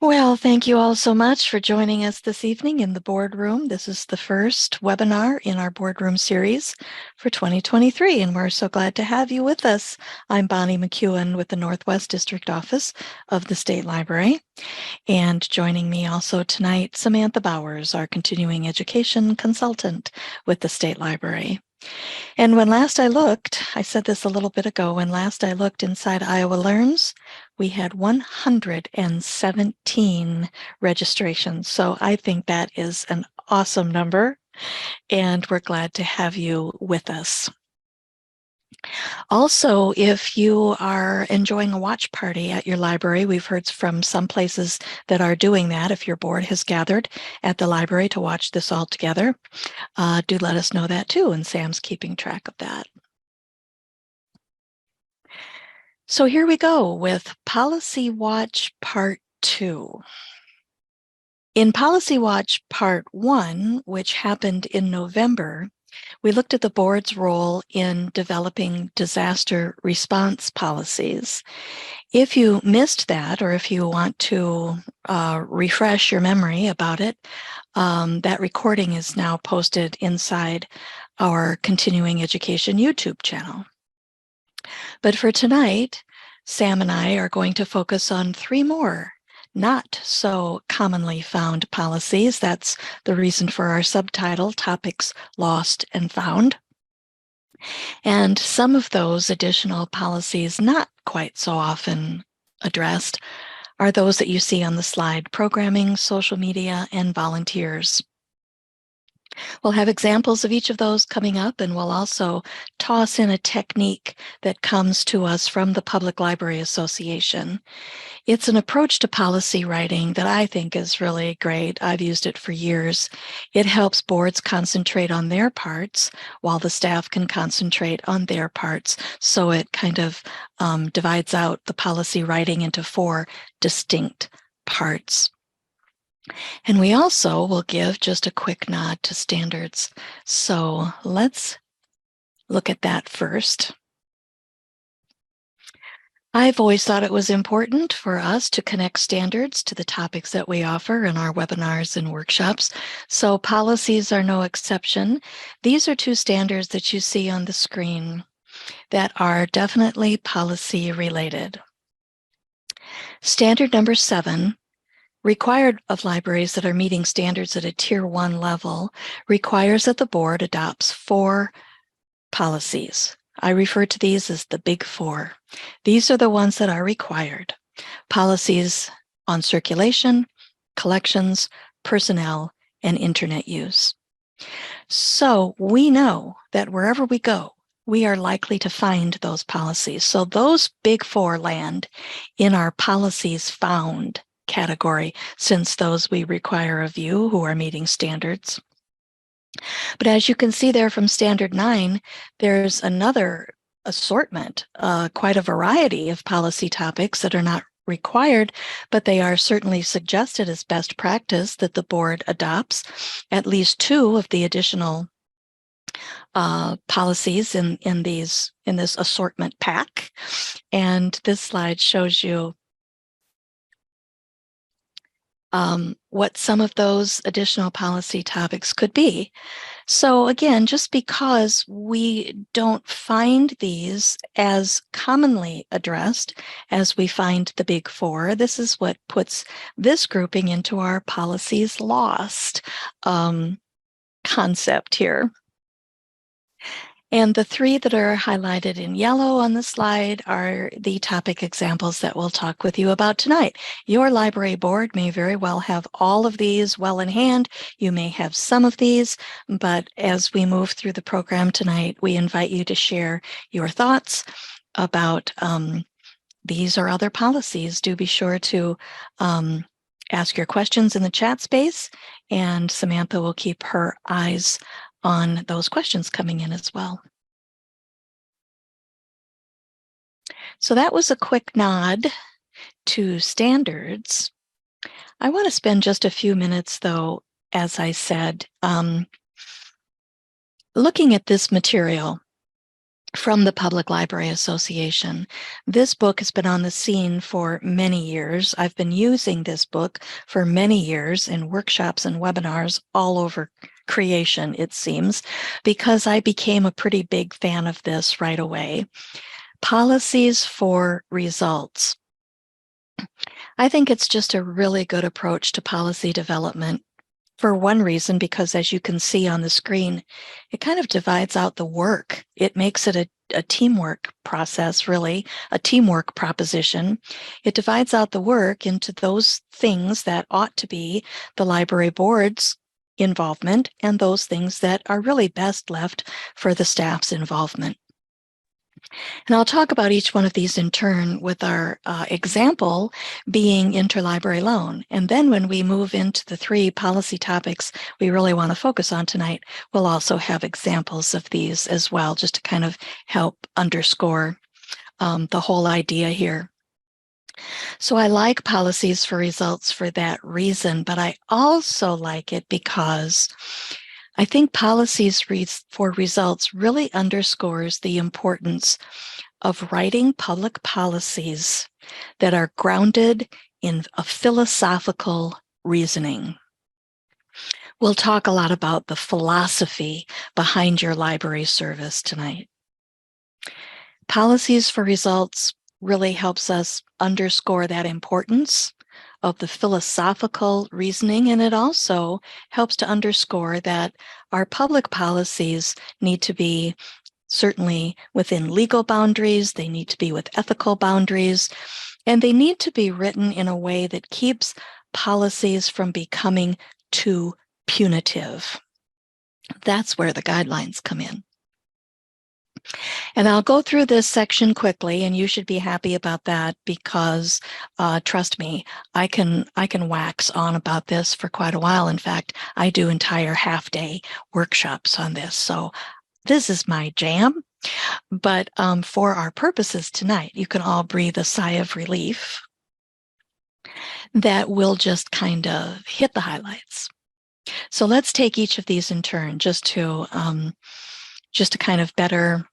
Well, thank you all so much for joining us this evening in the boardroom. This is the first webinar in our boardroom series for 2023, and we're so glad to have you with us. I'm Bonnie McEwen with the Northwest District Office of the State Library, and joining me also tonight, Samantha Bowers, our continuing education consultant with the State Library. And when last I looked, I said this a little bit ago, when last I looked inside Iowa Learns, we had 117 registrations. So I think that is an awesome number, and we're glad to have you with us. Also, if you are enjoying a watch party at your library, we've heard from some places that are doing that. If your board has gathered at the library to watch this all together, do let us know that too, and Sam's keeping track of that. So here we go with Policy Watch Part 2. In Policy Watch Part 1, which happened in November, we looked at the board's role in developing disaster response policies. If you missed that, or if you want to refresh your memory about it, that recording is now posted inside our continuing education YouTube channel. But for tonight, Sam and I are going to focus on 3 more not so commonly found policies. That's the reason for our subtitle, Topics Lost and Found. And some of those additional policies not quite so often addressed are those that you see on the slide: programming, social media, and volunteers. We'll have examples of each of those coming up, and we'll also toss in a technique that comes to us from the Public Library Association. It's an approach to policy writing that I think is really great. I've used it for years. It helps boards concentrate on their parts while the staff can concentrate on their parts. So it kind of divides out the policy writing into 4 distinct parts. And we also will give just a quick nod to standards. So let's look at that first. I've always thought it was important for us to connect standards to the topics that we offer in our webinars and workshops. So policies are no exception. These are 2 standards that you see on the screen that are definitely policy related. Standard number 7, required of libraries that are meeting standards at a Tier 1 level, requires that the board adopts 4 policies. I refer to these as the Big 4. These are the ones that are required. Policies on circulation, collections, personnel, and internet use. So we know that wherever we go, we are likely to find those policies. So those Big 4 land in our policies found category, since those we require of you who are meeting standards. But as you can see there from Standard 9, there's another assortment, quite a variety of policy topics that are not required, but they are certainly suggested as best practice that the board adopts at least 2 of the additional policies in this assortment pack. And this slide shows you what some of those additional policy topics could be. So again, just because we don't find these as commonly addressed as we find the Big 4, this is what puts this grouping into our policies lost concept here. And the 3 that are highlighted in yellow on the slide are the topic examples that we'll talk with you about tonight. Your library board may very well have all of these well in hand. You may have some of these, but as we move through the program tonight, we invite you to share your thoughts about these or other policies. Do be sure to ask your questions in the chat space, and Samantha will keep her eyes on those questions coming in as well. So that was a quick nod to standards. I want to spend just a few minutes, though, as I said, looking at this material from the Public Library Association. This book has been on the scene for many years. I've been using this book for many years in workshops and webinars all over creation, it seems, because I became a pretty big fan of this right away. Policies for results. I think it's just a really good approach to policy development. For one reason, because as you can see on the screen, it kind of divides out the work. It makes it a teamwork process, really, a teamwork proposition. It divides out the work into those things that ought to be the library board's involvement and those things that are really best left for the staff's involvement. And I'll talk about each one of these in turn, with our example being interlibrary loan. And then when we move into the 3 policy topics we really want to focus on tonight, we'll also have examples of these as well, just to kind of help underscore the whole idea here. So I like policies for results for that reason, but I also like it because I think policies for results really underscores the importance of writing public policies that are grounded in a philosophical reasoning. We'll talk a lot about the philosophy behind your library service tonight. Policies for results really helps us underscore that importance of the philosophical reasoning, and it also helps to underscore that our public policies need to be certainly within legal boundaries, they need to be with ethical boundaries, and they need to be written in a way that keeps policies from becoming too punitive. That's where the guidelines come in. And I'll go through this section quickly, and you should be happy about that, because trust me, I can wax on about this for quite a while. In fact, I do entire half-day workshops on this. So this is my jam. But for our purposes tonight, you can all breathe a sigh of relief that will just kind of hit the highlights. So let's take each of these in turn, just to kind of better,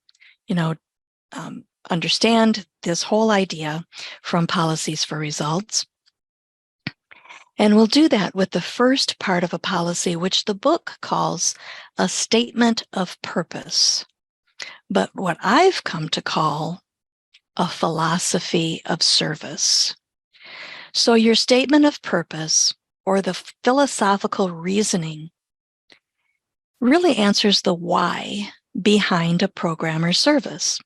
understand this whole idea from policies for results. And we'll do that with the first part of a policy, which the book calls a statement of purpose, but what I've come to call a philosophy of service. So your statement of purpose, or the philosophical reasoning, really answers the why behind a program or service.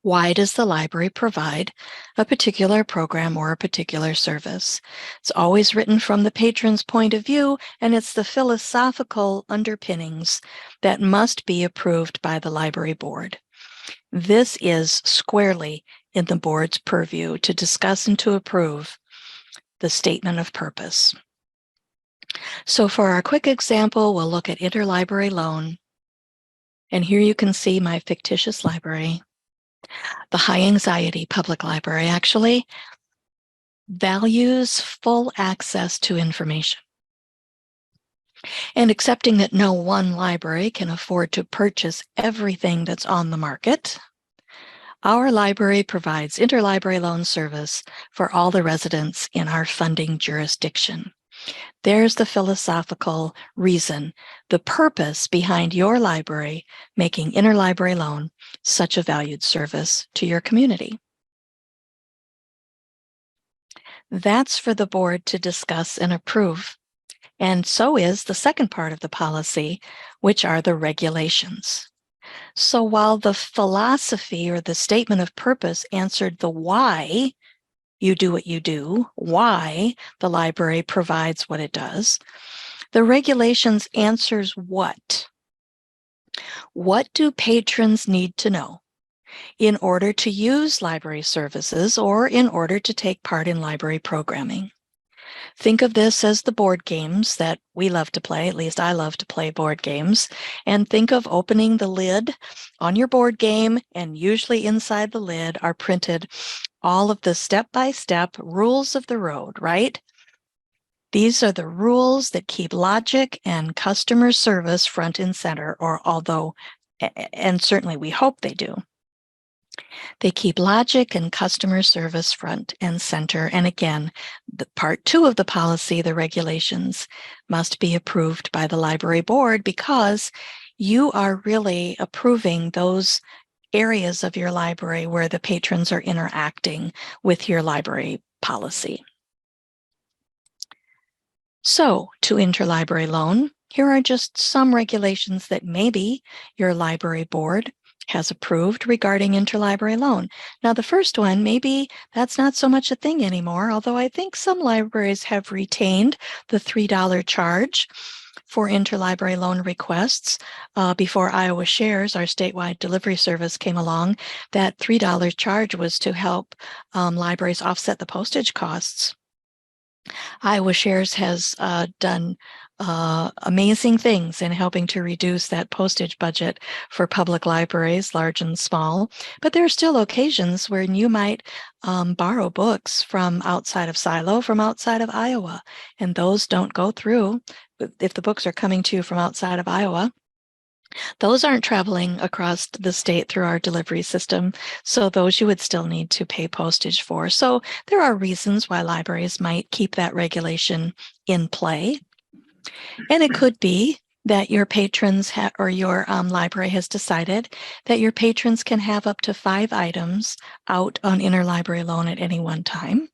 Why does the library provide a particular program or a particular service? It's always written from the patron's point of view, and it's the philosophical underpinnings that must be approved by the library board. This is squarely in the board's purview to discuss and to approve the statement of purpose. So for our quick example, we'll look at interlibrary loan. And here you can see my fictitious library. The high anxiety public library actually values full access to information. And accepting that no one library can afford to purchase everything that's on the market, our library provides interlibrary loan service for all the residents in our funding jurisdiction. There's the philosophical reason, the purpose behind your library making interlibrary loan such a valued service to your community. That's for the board to discuss and approve. And so is the second part of the policy, which are the regulations. So while the philosophy or the statement of purpose answered the why you do what you do, why the library provides what it does, the regulations answers what? What do patrons need to know in order to use library services or in order to take part in library programming? Think of this as the board games that we love to play, at least I love to play board games, and think of opening the lid on your board game, and usually inside the lid are printed all of the step-by-step rules of the road, right? These are the rules that keep logic and customer service front and center, or although and certainly we hope they do. They keep logic and customer service front and center. And again, the part 2 of the policy, the regulations, must be approved by the library board because you are really approving those areas of your library where the patrons are interacting with your library policy. So, to interlibrary loan, here are just some regulations that maybe your library board has approved regarding interlibrary loan. Now, the first one, maybe that's not so much a thing anymore, although I think some libraries have retained the $3 charge for interlibrary loan requests. Before Iowa Shares, our statewide delivery service, came along, that $3 charge was to help libraries offset the postage costs. Iowa Shares has done amazing things in helping to reduce that postage budget for public libraries, large and small. But there are still occasions when you might borrow books from outside of Silo, from outside of Iowa, and those don't go through. If the books are coming to you from outside of Iowa, those aren't traveling across the state through our delivery system, so those you would still need to pay postage for. So there are reasons why libraries might keep that regulation in play. And it could be that your patrons or your library has decided that your patrons can have up to 5 items out on interlibrary loan at any one time.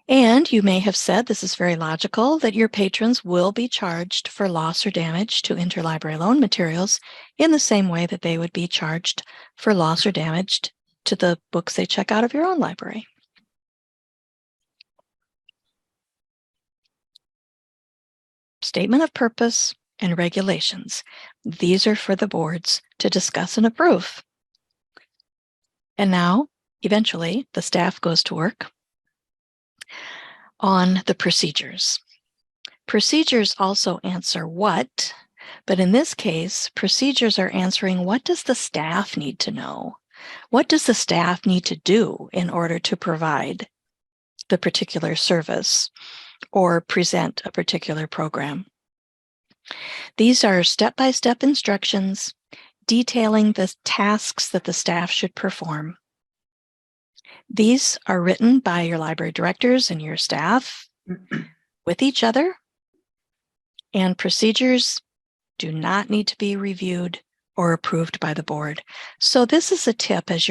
And you may have said, this is very logical, that your patrons will be charged for loss or damage to interlibrary loan materials in the same way that they would be charged for loss or damage to the books they check out of your own library. Statement of purpose and regulations. These are for the boards to discuss and approve. And now, eventually, the staff goes to work on the procedures. Procedures also answer what, but in this case, procedures are answering what does the staff need to know? What does the staff need to do in order to provide the particular service or present a particular program? These are step-by-step instructions detailing the tasks that the staff should perform. These are written by your library directors and your staff with each other, and procedures do not need to be reviewed or approved by the board. So this is a tip as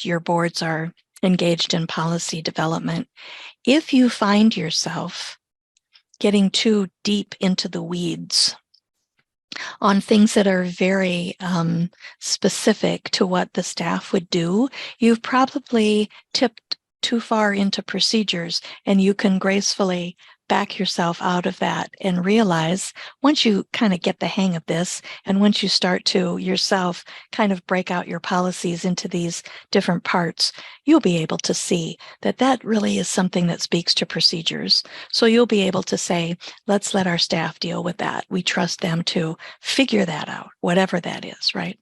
your boards are engaged in policy development. If you find yourself getting too deep into the weeds on things that are very specific to what the staff would do, you've probably tipped too far into procedures, and you can gracefully back yourself out of that and realize once you kind of get the hang of this, and once you start to yourself kind of break out your policies into these different parts, you'll be able to see that that really is something that speaks to procedures. So you'll be able to say, let's let our staff deal with that. We trust them to figure that out, whatever that is, right?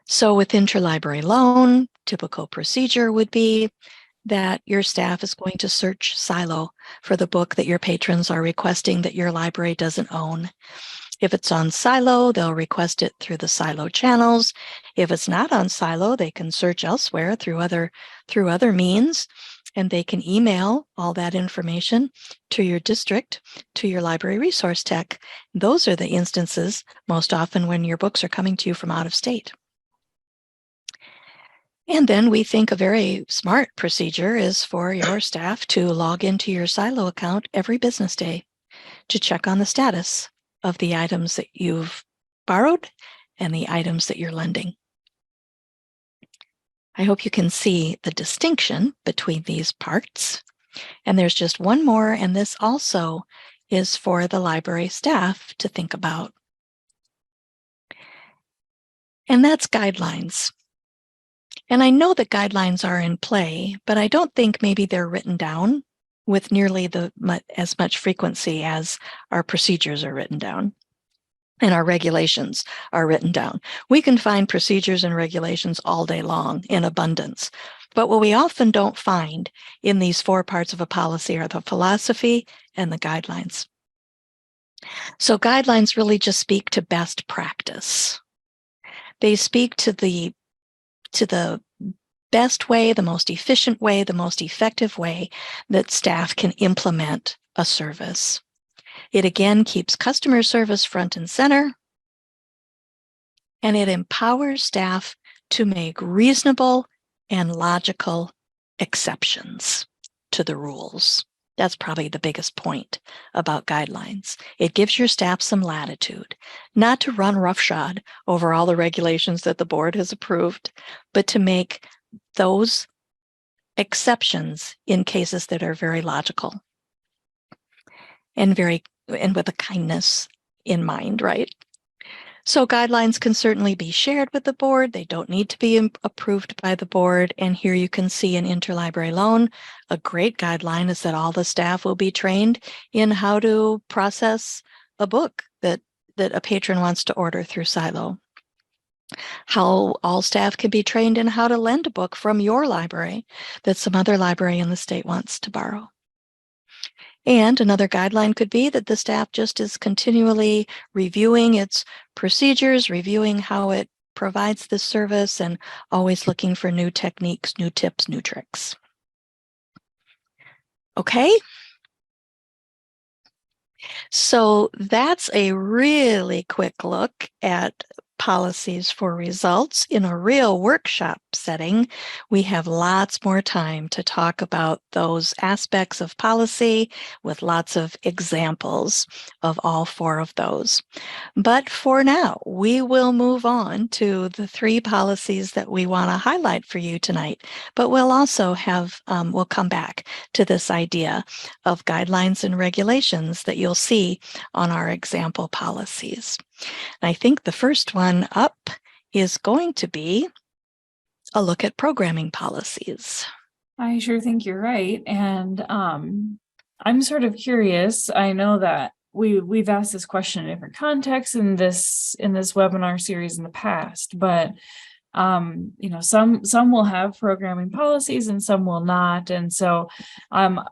So with interlibrary loan, typical procedure would be that your staff is going to search Silo for the book that your patrons are requesting that your library doesn't own. If it's on Silo, they'll request it through the Silo channels. If it's not on Silo, they can search elsewhere through other means, and they can email all that information to your district, to your library resource tech. Those are the instances most often when your books are coming to you from out of state. And then we think a very smart procedure is for your staff to log into your Silo account every business day to check on the status of the items that you've borrowed and the items that you're lending. I hope you can see the distinction between these parts. And there's just one more, and this also is for the library staff to think about. And that's guidelines. And I know that guidelines are in play, but I don't think maybe they're written down with nearly as much frequency as our procedures are written down and our regulations are written down. We can find procedures and regulations all day long in abundance. But what we often don't find in these 4 parts of a policy are the philosophy and the guidelines. So guidelines really just speak to best practice. They speak to the best way, the most efficient way, the most effective way that staff can implement a service. It again keeps customer service front and center, and it empowers staff to make reasonable and logical exceptions to the rules. That's probably the biggest point about guidelines. It gives your staff some latitude, not to run roughshod over all the regulations that the board has approved, but to make those exceptions in cases that are very logical and with a kindness in mind, right? So guidelines can certainly be shared with the board. They don't need to be approved by the board. And here you can see in interlibrary loan, a great guideline is that all the staff will be trained in how to process a book that a patron wants to order through Silo. How all staff can be trained in how to lend a book from your library that some other library in the state wants to borrow. And another guideline could be that the staff just is continually reviewing its procedures, reviewing how it provides this service, and always looking for new techniques, new tips, new tricks. Okay. So that's a really quick look at policies for results. In a real workshop setting, we have lots more time to talk about those aspects of policy with lots of examples of all 4 of those. But for now, we will move on to the 3 policies that we want to highlight for you tonight. But we'll also have, we'll come back to this idea of guidelines and regulations that you'll see on our example policies. And I think the first one up is going to be a look at programming policies. I sure think you're right. And I'm sort of curious. I know that we've asked this question in different contexts in this webinar series in the past, but some will have programming policies and some will not. And so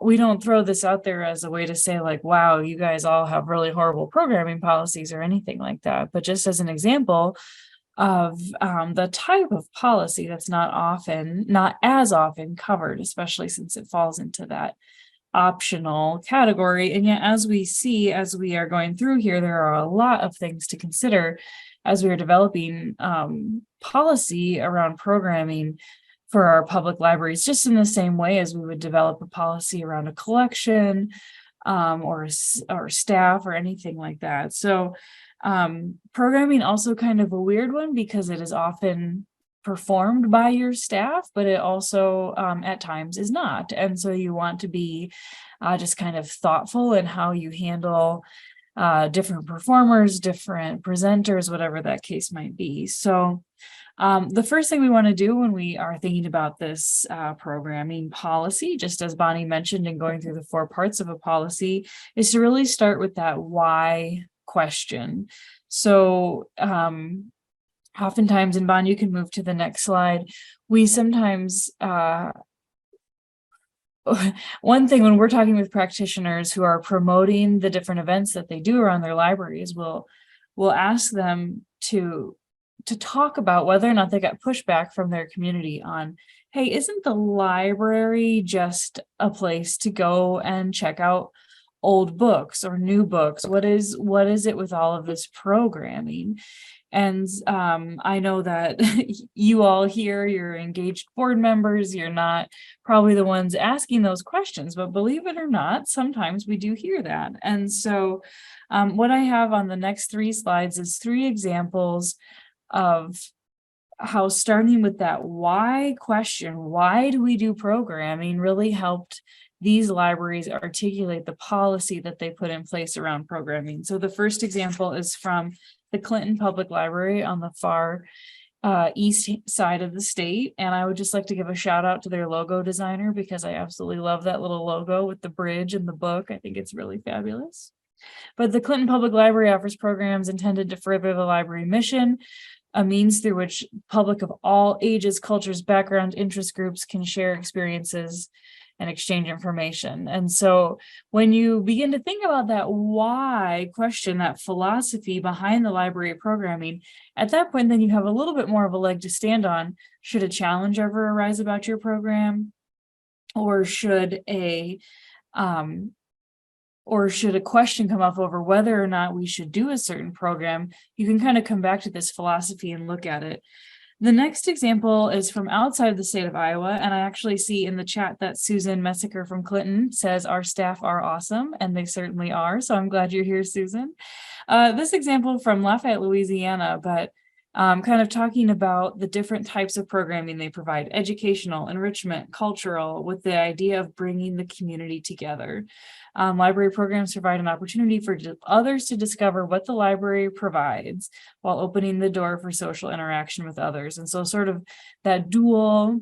we don't throw this out there as a way to say like, wow, you guys all have really horrible programming policies or anything like that. But just as an example of the type of policy that's not as often covered, especially since it falls into that optional category. And yet, as we are going through here, there are a lot of things to consider as we are developing policy around programming for our public libraries, just in the same way as we would develop a policy around a collection or staff or anything like that. So programming also kind of a weird one because it is often performed by your staff, but it also at times is not. And so you want to be just kind of thoughtful in how you handle different performers, different presenters, whatever that case might be. So the first thing we want to do when we are thinking about this programming policy, just as Bonnie mentioned in going through the 4 parts of a policy, is to really start with that why question. So oftentimes, and Bonnie, you can move to the next slide, we sometimes one thing when we're talking with practitioners who are promoting the different events that they do around their libraries, we'll ask them to talk about whether or not they got pushback from their community on, hey, isn't the library just a place to go and check out old books or new books? What is it with all of this programming? And I know that you all here, you're engaged board members, you're not probably the ones asking those questions, but believe it or not, sometimes we do hear that. And so what I have on the next 3 slides is 3 examples of how starting with that why question, why do we do programming, really helped these libraries articulate the policy that they put in place around programming. So the first example is from the Clinton Public Library on the far east side of the state. And I would just like to give a shout out to their logo designer because I absolutely love that little logo with the bridge and the book. I think it's really fabulous. But the Clinton Public Library offers programs intended to further the library mission, a means through which public of all ages, cultures, background, interest groups can share experiences and exchange information. And so when you begin to think about that why question, that philosophy behind the library programming, at that point, then you have a little bit more of a leg to stand on. Should a challenge ever arise about your program? Or should a question come up over whether or not we should do a certain program? You can kind of come back to this philosophy and look at it. The next example is from outside the state of Iowa, and I actually see in the chat that Susan Messiker from Clinton says our staff are awesome, and they certainly are, so I'm glad you're here, Susan. This example from Lafayette, Louisiana, but kind of talking about the different types of programming they provide: educational, enrichment, cultural, with the idea of bringing the community together. Library programs provide an opportunity for others to discover what the library provides while opening the door for social interaction with others. And so sort of that dual-pronged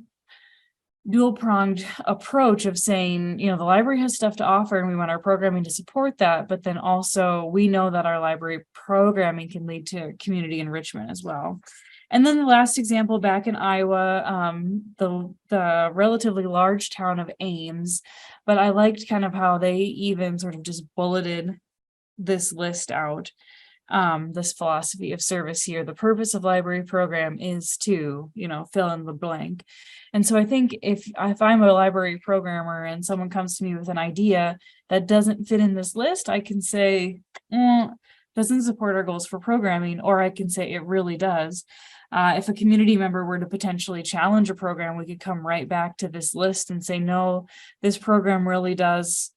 approach of saying, the library has stuff to offer and we want our programming to support that, but then also we know that our library programming can lead to community enrichment as well. And then the last example back in Iowa, the relatively large town of Ames, but I liked kind of how they even sort of just bulleted this list out, this philosophy of service here. The purpose of library program is to, fill in the blank. And so I think if I'm a library programmer and someone comes to me with an idea that doesn't fit in this list, I can say, doesn't support our goals for programming, or I can say it really does. If a community member were to potentially challenge a program, we could come right back to this list and say, no, this program really does,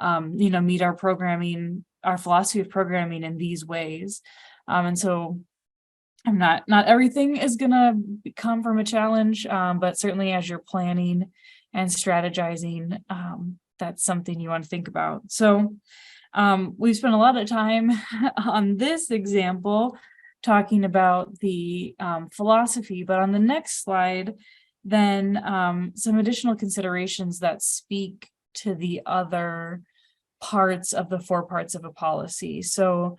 meet our programming, our philosophy of programming in these ways. And so I'm not everything is gonna come from a challenge, but certainly as you're planning and strategizing, that's something you want to think about. So we've spent a lot of time on this example talking about the philosophy, but on the next slide, then some additional considerations that speak to the other parts of the 4 parts of a policy. So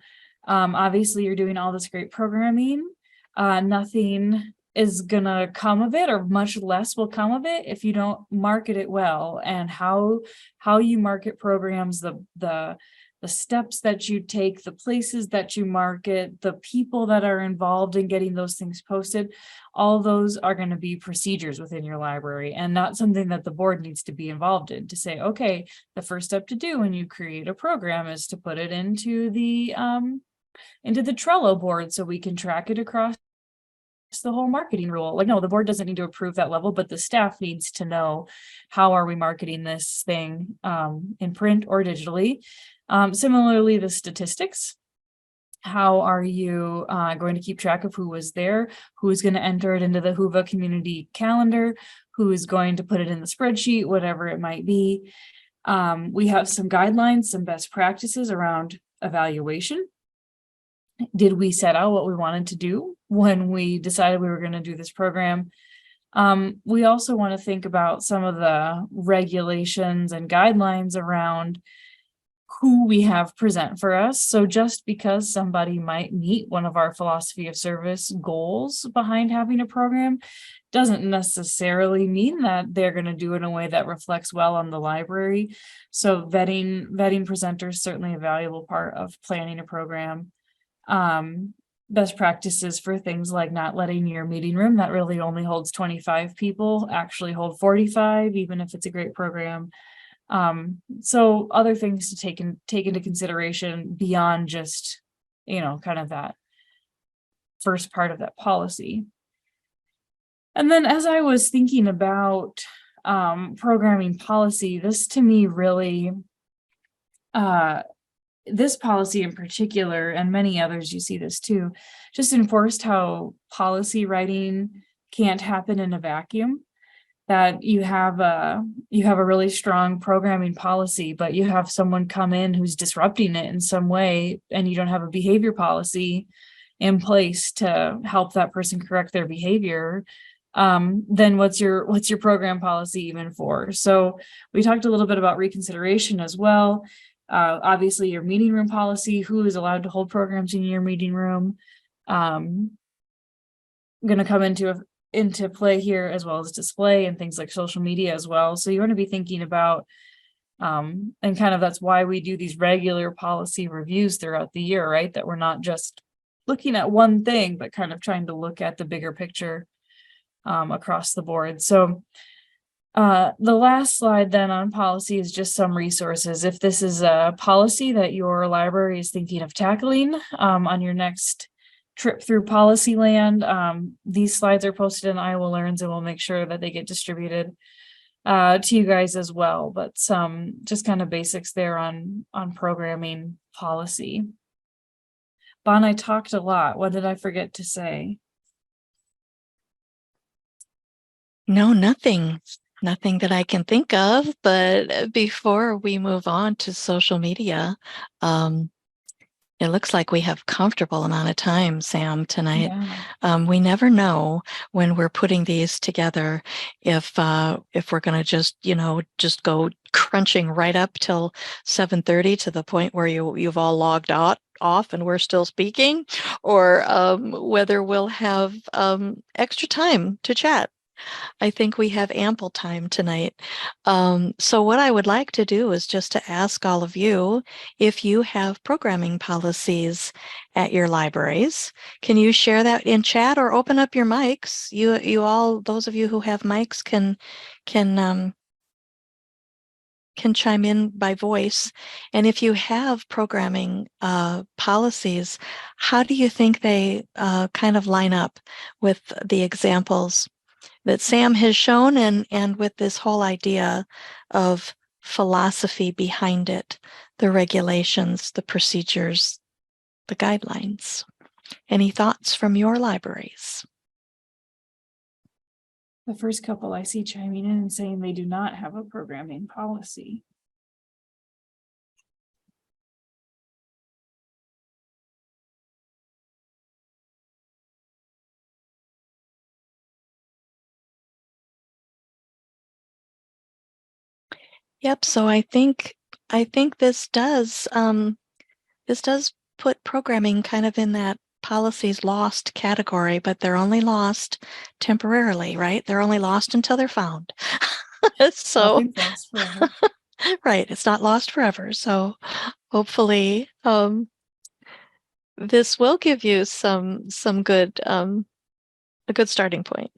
obviously you're doing all this great programming. Nothing is gonna come of it, or much less will come of it if you don't market it well. And how you market programs, the steps that you take, the places that you market, the people that are involved in getting those things posted, all those are going to be procedures within your library, and not something that the board needs to be involved in to say, okay, the first step to do when you create a program is to put it into the Trello board so we can track it across the whole marketing rule. Like, no, the board doesn't need to approve that level, but the staff needs to know, how are we marketing this thing in print or digitally? Similarly, the statistics. How are you going to keep track of who was there, who is going to enter it into the Whova community calendar, who is going to put it in the spreadsheet, whatever it might be. We have some guidelines, some best practices around evaluation. Did we set out what we wanted to do when we decided we were going to do this program? We also want to think about some of the regulations and guidelines around who we have present for us. So just because somebody might meet one of our philosophy of service goals behind having a program doesn't necessarily mean that they're going to do it in a way that reflects well on the library. So vetting presenters, certainly a valuable part of planning a program. Best practices for things like not letting your meeting room that really only holds 25 people actually hold 45, even if it's a great program. So other things to take into consideration beyond just, kind of that first part of that policy. And then as I was thinking about programming policy, this to me really, this policy in particular, and many others, you see this too, just enforced how policy writing can't happen in a vacuum. That you have a really strong programming policy, but you have someone come in who's disrupting it in some way, and you don't have a behavior policy in place to help that person correct their behavior, then what's your program policy even for? So we talked a little bit about reconsideration as well. Obviously your meeting room policy, who is allowed to hold programs in your meeting room, going to come into into play here, as well as display and things like social media as well. So you want to be thinking about, and kind of that's why we do these regular policy reviews throughout the year, right? That we're not just looking at one thing, but kind of trying to look at the bigger picture across the board. So the last slide then on policy is just some resources. If this is a policy that your library is thinking of tackling on your next trip through policy land, these slides are posted in Iowa Learns, and we'll make sure that they get distributed to you guys as well. But some just kind of basics there on programming policy. Bon, I talked a lot. What did I forget to say? No, nothing that I can think of. But before we move on to social media, it looks like we have comfortable amount of time, Sam, tonight. Yeah. We never know when we're putting these together if we're going to just go crunching right up till 7:30 to the point where you've all logged off and we're still speaking, or whether we'll have extra time to chat. I think we have ample time tonight. So what I would like to do is just to ask all of you if you have programming policies at your libraries. Can you share that in chat or open up your mics? You all, those of you who have mics can chime in by voice. And if you have programming policies, how do you think they kind of line up with the examples that Sam has shown, and with this whole idea of philosophy behind it, the regulations, the procedures, the guidelines? Any thoughts from your libraries? The first couple I see chiming in and saying they do not have a programming policy. Yep. So I think this does put programming kind of in that policies lost category, but they're only lost temporarily, right? They're only lost until they're found. So Nothing's lost forever. right, it's not lost forever. So hopefully this will give you some good a good starting point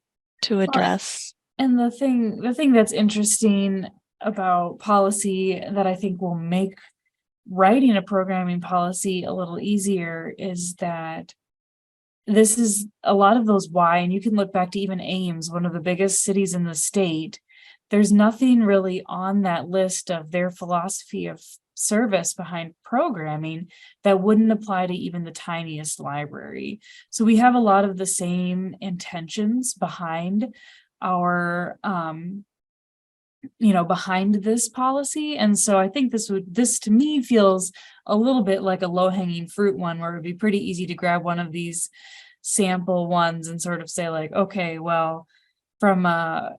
to address. And the thing that's interesting about policy that I think will make writing a programming policy a little easier is that this is a lot of those why, and you can look back to even Ames, one of the biggest cities in the state. There's nothing really on that list of their philosophy of service behind programming that wouldn't apply to even the tiniest library. So we have a lot of the same intentions behind our behind this policy. And so I think this to me feels a little bit like a low-hanging fruit one, where it'd be pretty easy to grab one of these sample ones and sort of say like, okay, well, from a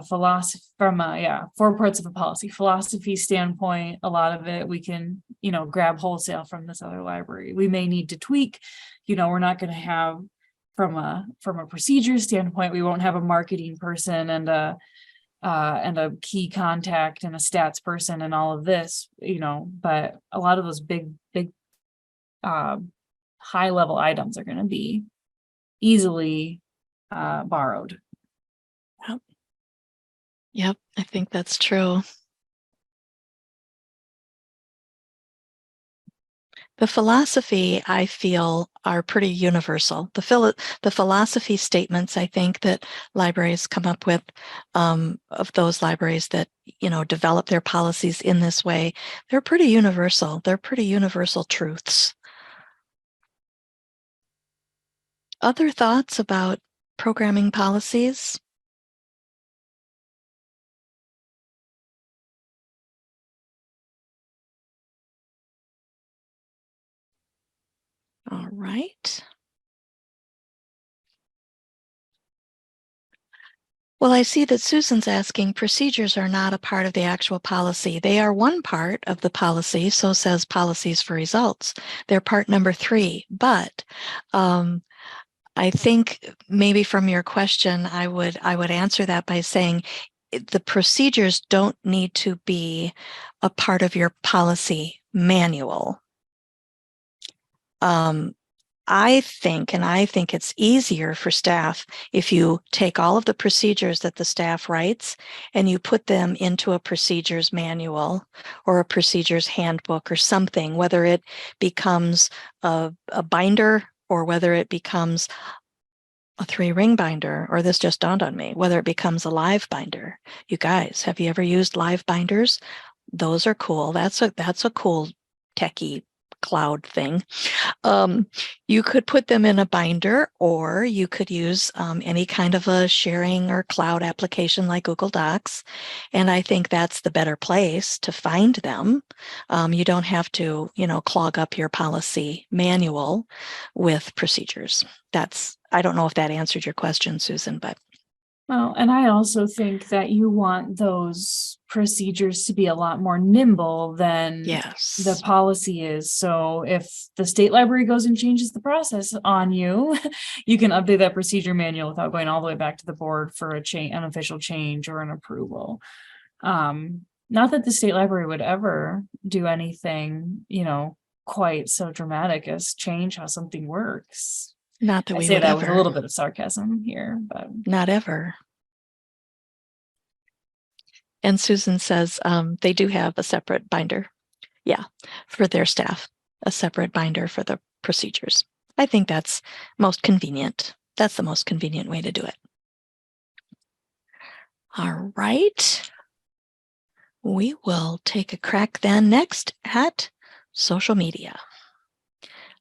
philosophy, 4 parts of a policy philosophy standpoint, a lot of it we can grab wholesale from this other library. We may need to tweak, we're not going to have from a procedure standpoint, we won't have a marketing person and a key contact and a stats person and all of this, but a lot of those big high level items are going to be easily borrowed. Yep, I think that's true. The philosophy, I feel, are pretty universal. The philosophy statements, I think, that libraries come up with, of those libraries that, develop their policies in this way, they're pretty universal. They're pretty universal truths. Other thoughts about programming policies? All right. Well, I see that Susan's asking, procedures are not a part of the actual policy. They are one part of the policy, so says policies for results. They're part number 3, but I think maybe from your question, I would answer that by saying the procedures don't need to be a part of your policy manual. I think it's easier for staff if you take all of the procedures that the staff writes and you put them into a procedures manual or a procedures handbook or something, whether it becomes a binder or whether it becomes a 3-ring binder, or this just dawned on me, whether it becomes a live binder. You guys, have you ever used live binders? Those are cool. That's a cool techie cloud thing. You could put them in a binder, or you could use any kind of a sharing or cloud application like Google Docs. And I think that's the better place to find them. You don't have to, clog up your policy manual with procedures. I don't know if that answered your question, Susan, but. Well, and I also think that you want those procedures to be a lot more nimble than Yes. the policy is. So if the state library goes and changes the process on you, you can update that procedure manual without going all the way back to the board for an official change or an approval. Not that the state library would ever do anything, quite so dramatic as change how something works. Not that I we say would that ever. with a little bit of sarcasm here, but not ever. And Susan says they do have a separate binder. Yeah, for their staff, a separate binder for the procedures. I think that's most convenient. That's the most convenient way to do it. All right. We will take a crack then next at social media.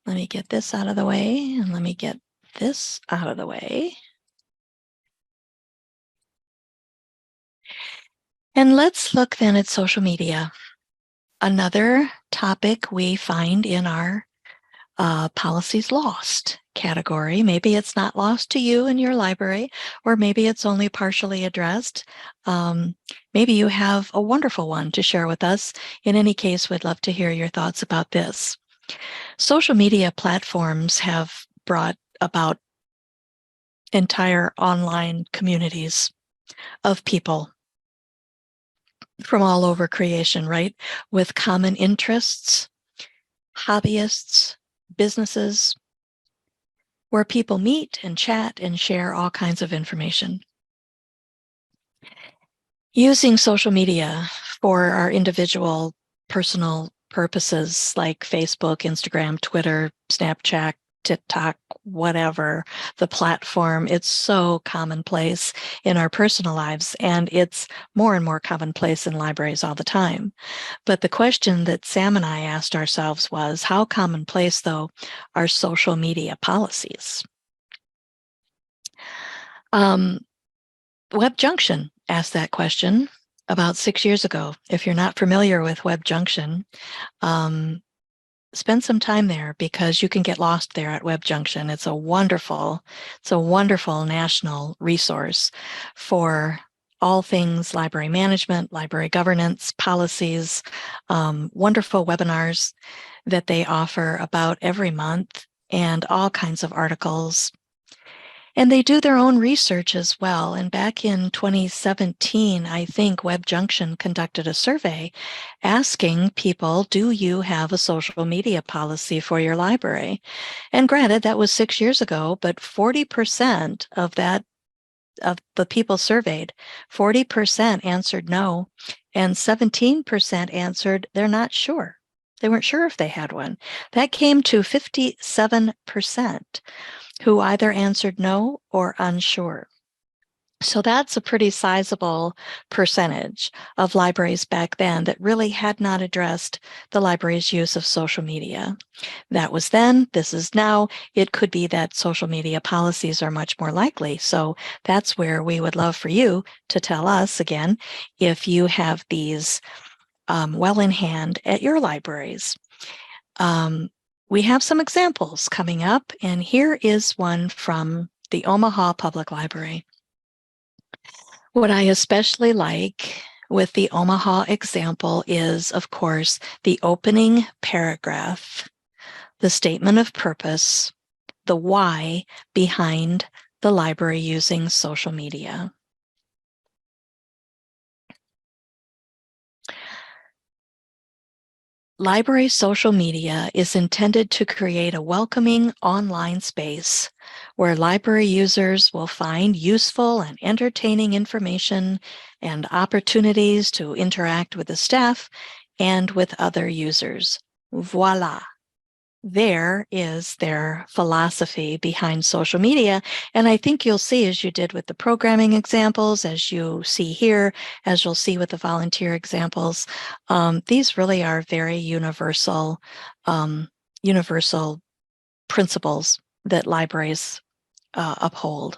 Let me get this out of the way, and let me get this out of the way. And let's look then at social media. Another topic we find in our policies lost category. Maybe it's not lost to you in your library, or maybe it's only partially addressed. Maybe you have a wonderful one to share with us. In any case, we'd love to hear your thoughts about this. Social media platforms have brought about entire online communities of people from all over creation, right? With common interests, hobbyists, businesses, where people meet and chat and share all kinds of information. Using social media for our individual personal purposes like Facebook, Instagram, Twitter, Snapchat, TikTok, whatever the platform, it's so commonplace in our personal lives, and it's more and more commonplace in libraries all the time. But the question that Sam and I asked ourselves was, how commonplace, though, are social media policies? Web Junction asked that question about 6 years ago. If you're not familiar with Web Junction, spend some time there, because you can get lost there at Web Junction. It's a wonderful national resource for all things library management, library governance, policies, wonderful webinars that they offer about every month, and all kinds of articles. And they do their own research as well. And back in 2017, I think Web Junction conducted a survey asking people, do you have a social media policy for your library? And granted, that was 6 years ago, but 40% of the people surveyed, 40% answered no, and 17% answered they're not sure. They weren't sure if they had one. That came to 57%. Who either answered no or unsure. So that's a pretty sizable percentage of libraries back then that really had not addressed the library's use of social media. That was then, this is now. It could be that social media policies are much more likely. So that's where we would love for you to tell us again if you have these well in hand at your libraries. We have some examples coming up, and here is one from the Omaha Public Library. What I especially like with the Omaha example is, of course, the opening paragraph, the statement of purpose, the why behind the library using social media. Library social media is intended to create a welcoming online space where library users will find useful and entertaining information and opportunities to interact with the staff and with other users. Voila. There is their philosophy behind social media. And I think you'll see, as you did with the programming examples, as you see here, as you'll see with the volunteer examples, these really are very universal, universal principles that libraries uphold.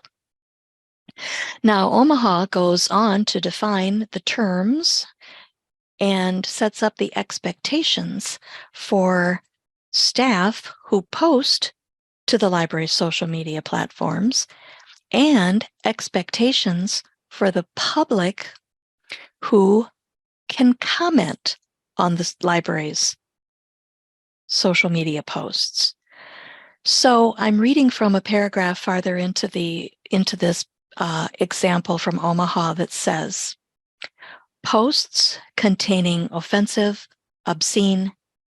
Now, Omaha goes on to define the terms and sets up the expectations for staff who post to the library's social media platforms and expectations for the public who can comment on the library's social media posts. So I'm reading from a paragraph farther into this example from Omaha that says, posts containing offensive, obscene,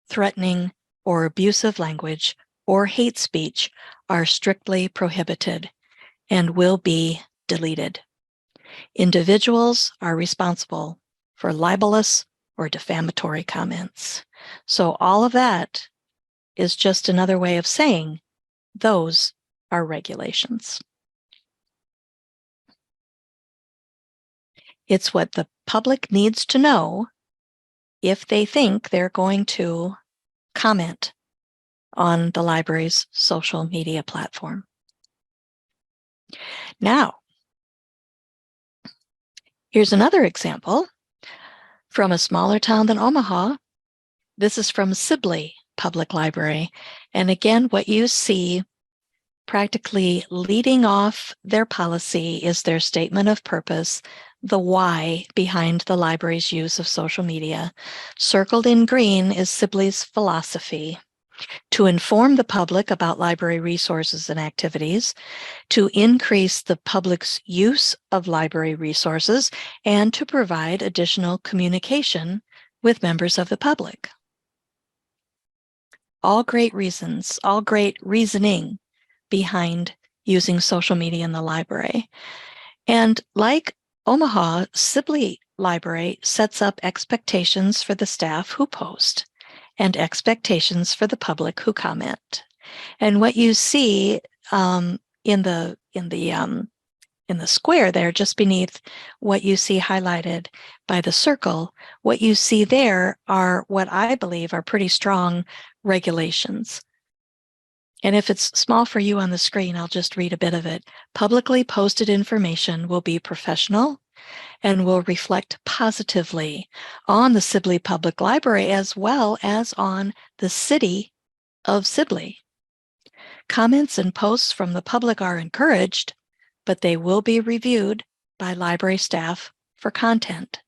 threatening, or abusive language or hate speech are strictly prohibited and will be deleted. Individuals are responsible for libelous or defamatory comments. So all of that is just another way of saying those are regulations. It's what the public needs to know if they think they're going to comment on the library's social media platform. Now, here's another example from a smaller town than Omaha. This is from Sibley Public Library. And again, what you see practically leading off their policy is their statement of purpose, the why behind the library's use of social media. Circled in green is Sibley's philosophy: to inform the public about library resources and activities, to increase the public's use of library resources, and to provide additional communication with members of the public. All great reasons, all great reasoning behind using social media in the library. And like Omaha, Sibley Library sets up expectations for the staff who post and expectations for the public who comment. And what you see in the square there, just beneath what you see highlighted by the circle, what you see there are what I believe are pretty strong regulations. And if it's small for you on the screen, I'll just read a bit of it. Publicly posted information will be professional and will reflect positively on the Sibley Public Library as well as on the city of Sibley. Comments and posts from the public are encouraged, but they will be reviewed by library staff for content.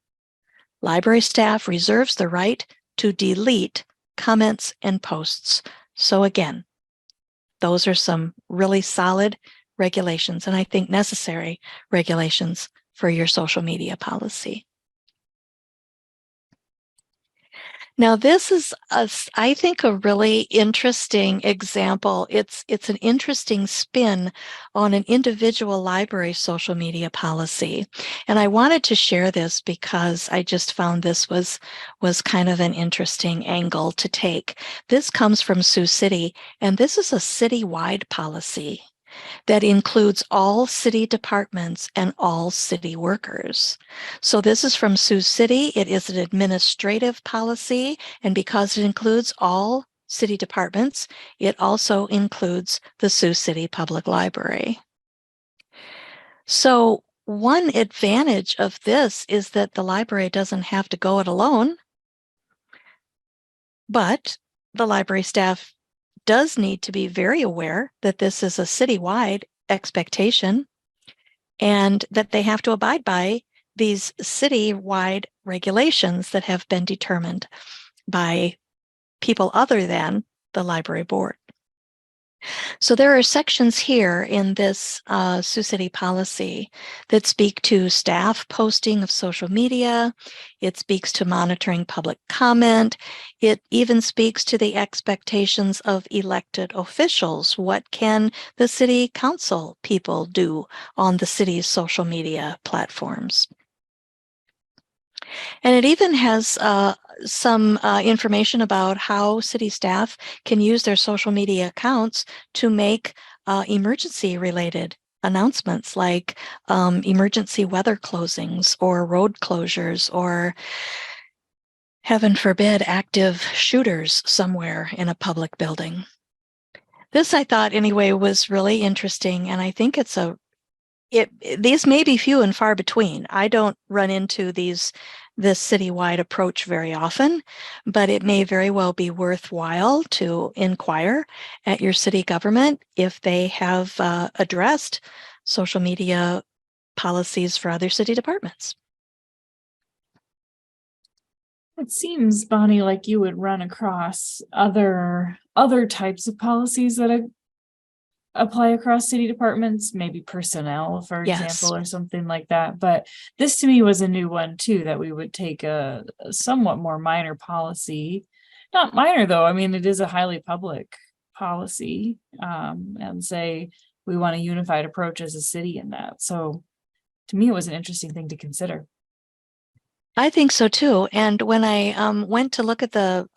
Library staff reserves the right to delete comments and posts. So again, those are some really solid regulations, and I think necessary regulations for your social media policy. Now, this is, I think, a really interesting example. It's an interesting spin on an individual library social media policy. And I wanted to share this because I just found this was kind of an interesting angle to take. This comes from Sioux City, and this is a citywide policy that includes all city departments and all city workers. So this is from Sioux City. It is an administrative policy, and because it includes all city departments, it also includes the Sioux City Public Library. So one advantage of this is that the library doesn't have to go it alone, but the library staff does need to be very aware that this is a citywide expectation and that they have to abide by these citywide regulations that have been determined by people other than the library board. So there are sections here in this Sioux City policy that speak to staff posting of social media. It speaks to monitoring public comment. It even speaks to the expectations of elected officials. What can the city council people do on the city's social media platforms? And it even has some information about how city staff can use their social media accounts to make emergency-related announcements like emergency weather closings or road closures or, heaven forbid, active shooters somewhere in a public building. This, I thought, anyway, was really interesting, and I think these may be few and far between. I don't run into this citywide approach very often, but it may very well be worthwhile to inquire at your city government if they have addressed social media policies for other city departments. It seems, Bonnie, like you would run across other types of policies that apply across city departments, maybe personnel, for Yes. example, or something like that. But this to me was a new one too, that we would take a somewhat more minor policy. Not minor though, I mean, it is a highly public policy, and say we want a unified approach as a city in that. So to me, it was an interesting thing to consider. I think so too. And when I went to look at the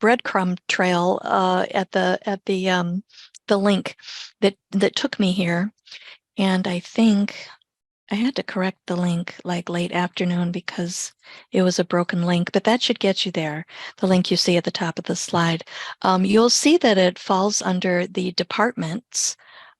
breadcrumb trail at the link that took me here, and I think I had to correct the link like late afternoon because it was a broken link, but that should get you there. The link you see at the top of the slide. You'll see that it falls under the departments.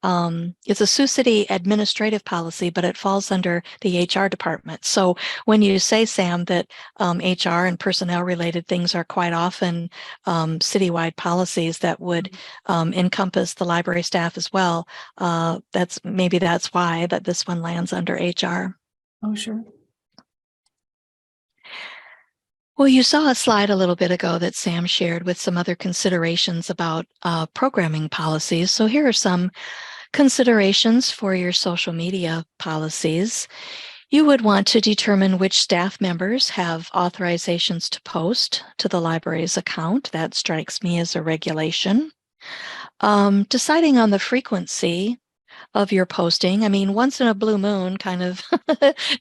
It's a Sioux City administrative policy, but it falls under the HR department. So when you say, Sam, that HR and personnel related things are quite often citywide policies that would encompass the library staff as well, that's why that this one lands under HR. Oh, sure. Well, you saw a slide a little bit ago that Sam shared with some other considerations about programming policies. So here are some considerations for your social media policies. You would want to determine which staff members have authorizations to post to the library's account. That strikes me as a regulation. Deciding on the frequency of your posting. I mean, once in a blue moon kind of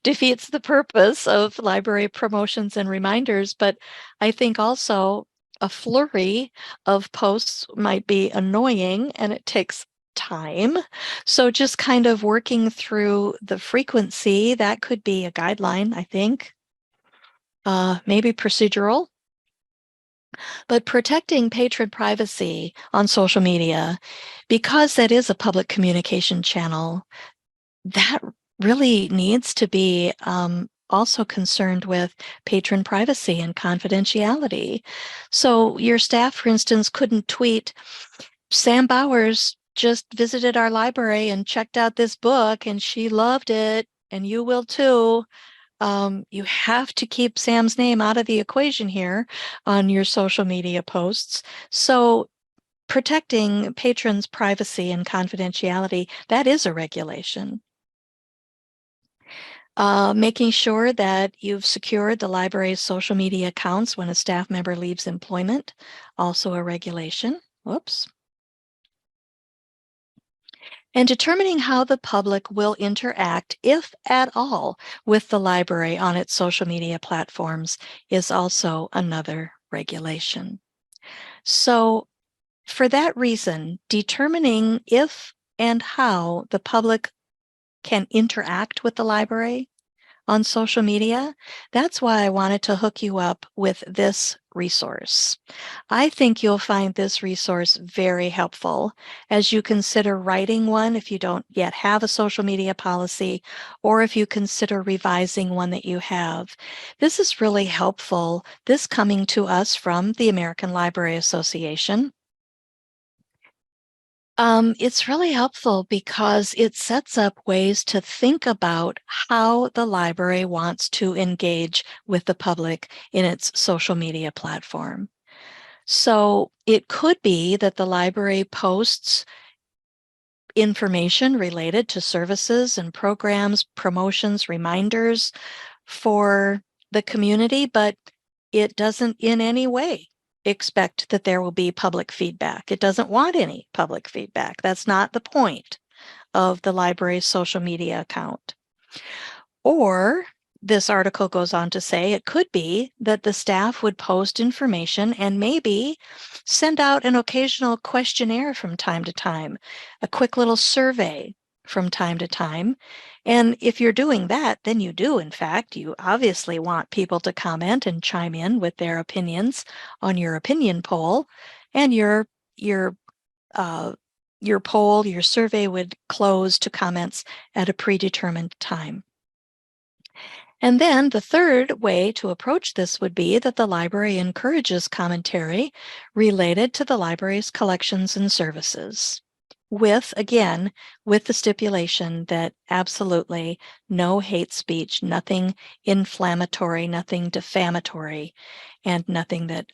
defeats the purpose of library promotions and reminders, but I think also a flurry of posts might be annoying and it takes time. So just kind of working through the frequency, that could be a guideline, I think. Maybe procedural. But protecting patron privacy on social media, because that is a public communication channel, that really needs to be also concerned with patron privacy and confidentiality. So your staff, for instance, couldn't tweet, Sam Bowers just visited our library and checked out this book and she loved it and you will too. You have to keep Sam's name out of the equation here on your social media posts. So protecting patrons' privacy and confidentiality, that is a regulation. Making sure that you've secured the library's social media accounts when a staff member leaves employment, also a regulation. Whoops. And determining how the public will interact, if at all, with the library on its social media platforms is also another regulation. So for that reason, determining if and how the public can interact with the library on social media, that's why I wanted to hook you up with this resource. I think you'll find this resource very helpful as you consider writing one if you don't yet have a social media policy, or if you consider revising one that you have. This is really helpful, this coming to us from the American Library Association. It's really helpful because it sets up ways to think about how the library wants to engage with the public in its social media platform. So it could be that the library posts information related to services and programs, promotions, reminders for the community, but it doesn't in any way expect that there will be public feedback. It doesn't want any public feedback. That's not the point of the library's social media account. Or this article goes on to say it could be that the staff would post information and maybe send out an occasional questionnaire from time to time, a quick little survey from time to time. And if you're doing that, then you do, in fact, you obviously want people to comment and chime in with their opinions on your opinion poll, and your uh, your poll, your survey would close to comments at a predetermined time. And then the third way to approach this would be that the library encourages commentary related to the library's collections and services, with, again, with the stipulation that absolutely no hate speech, nothing inflammatory, nothing defamatory, and nothing that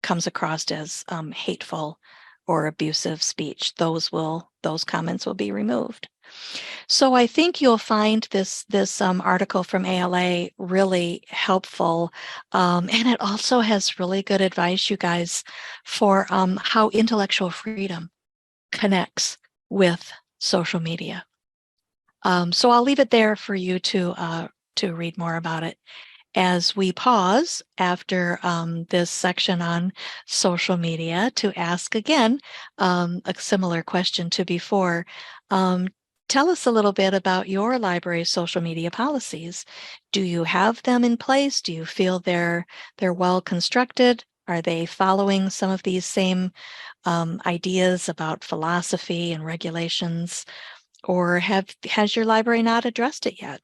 comes across as hateful or abusive speech. Those comments will be removed. So I think you'll find this article from ALA really helpful, and it also has really good advice, you guys, for how intellectual freedom connects with social media. So I'll leave it there for you to read more about it. As we pause after this section on social media to ask again a similar question to before. Tell us a little bit about your library's social media policies. Do you have them in place? Do you feel they're well constructed? Are they following some of these same ideas about philosophy and regulations? Or has your library not addressed it yet?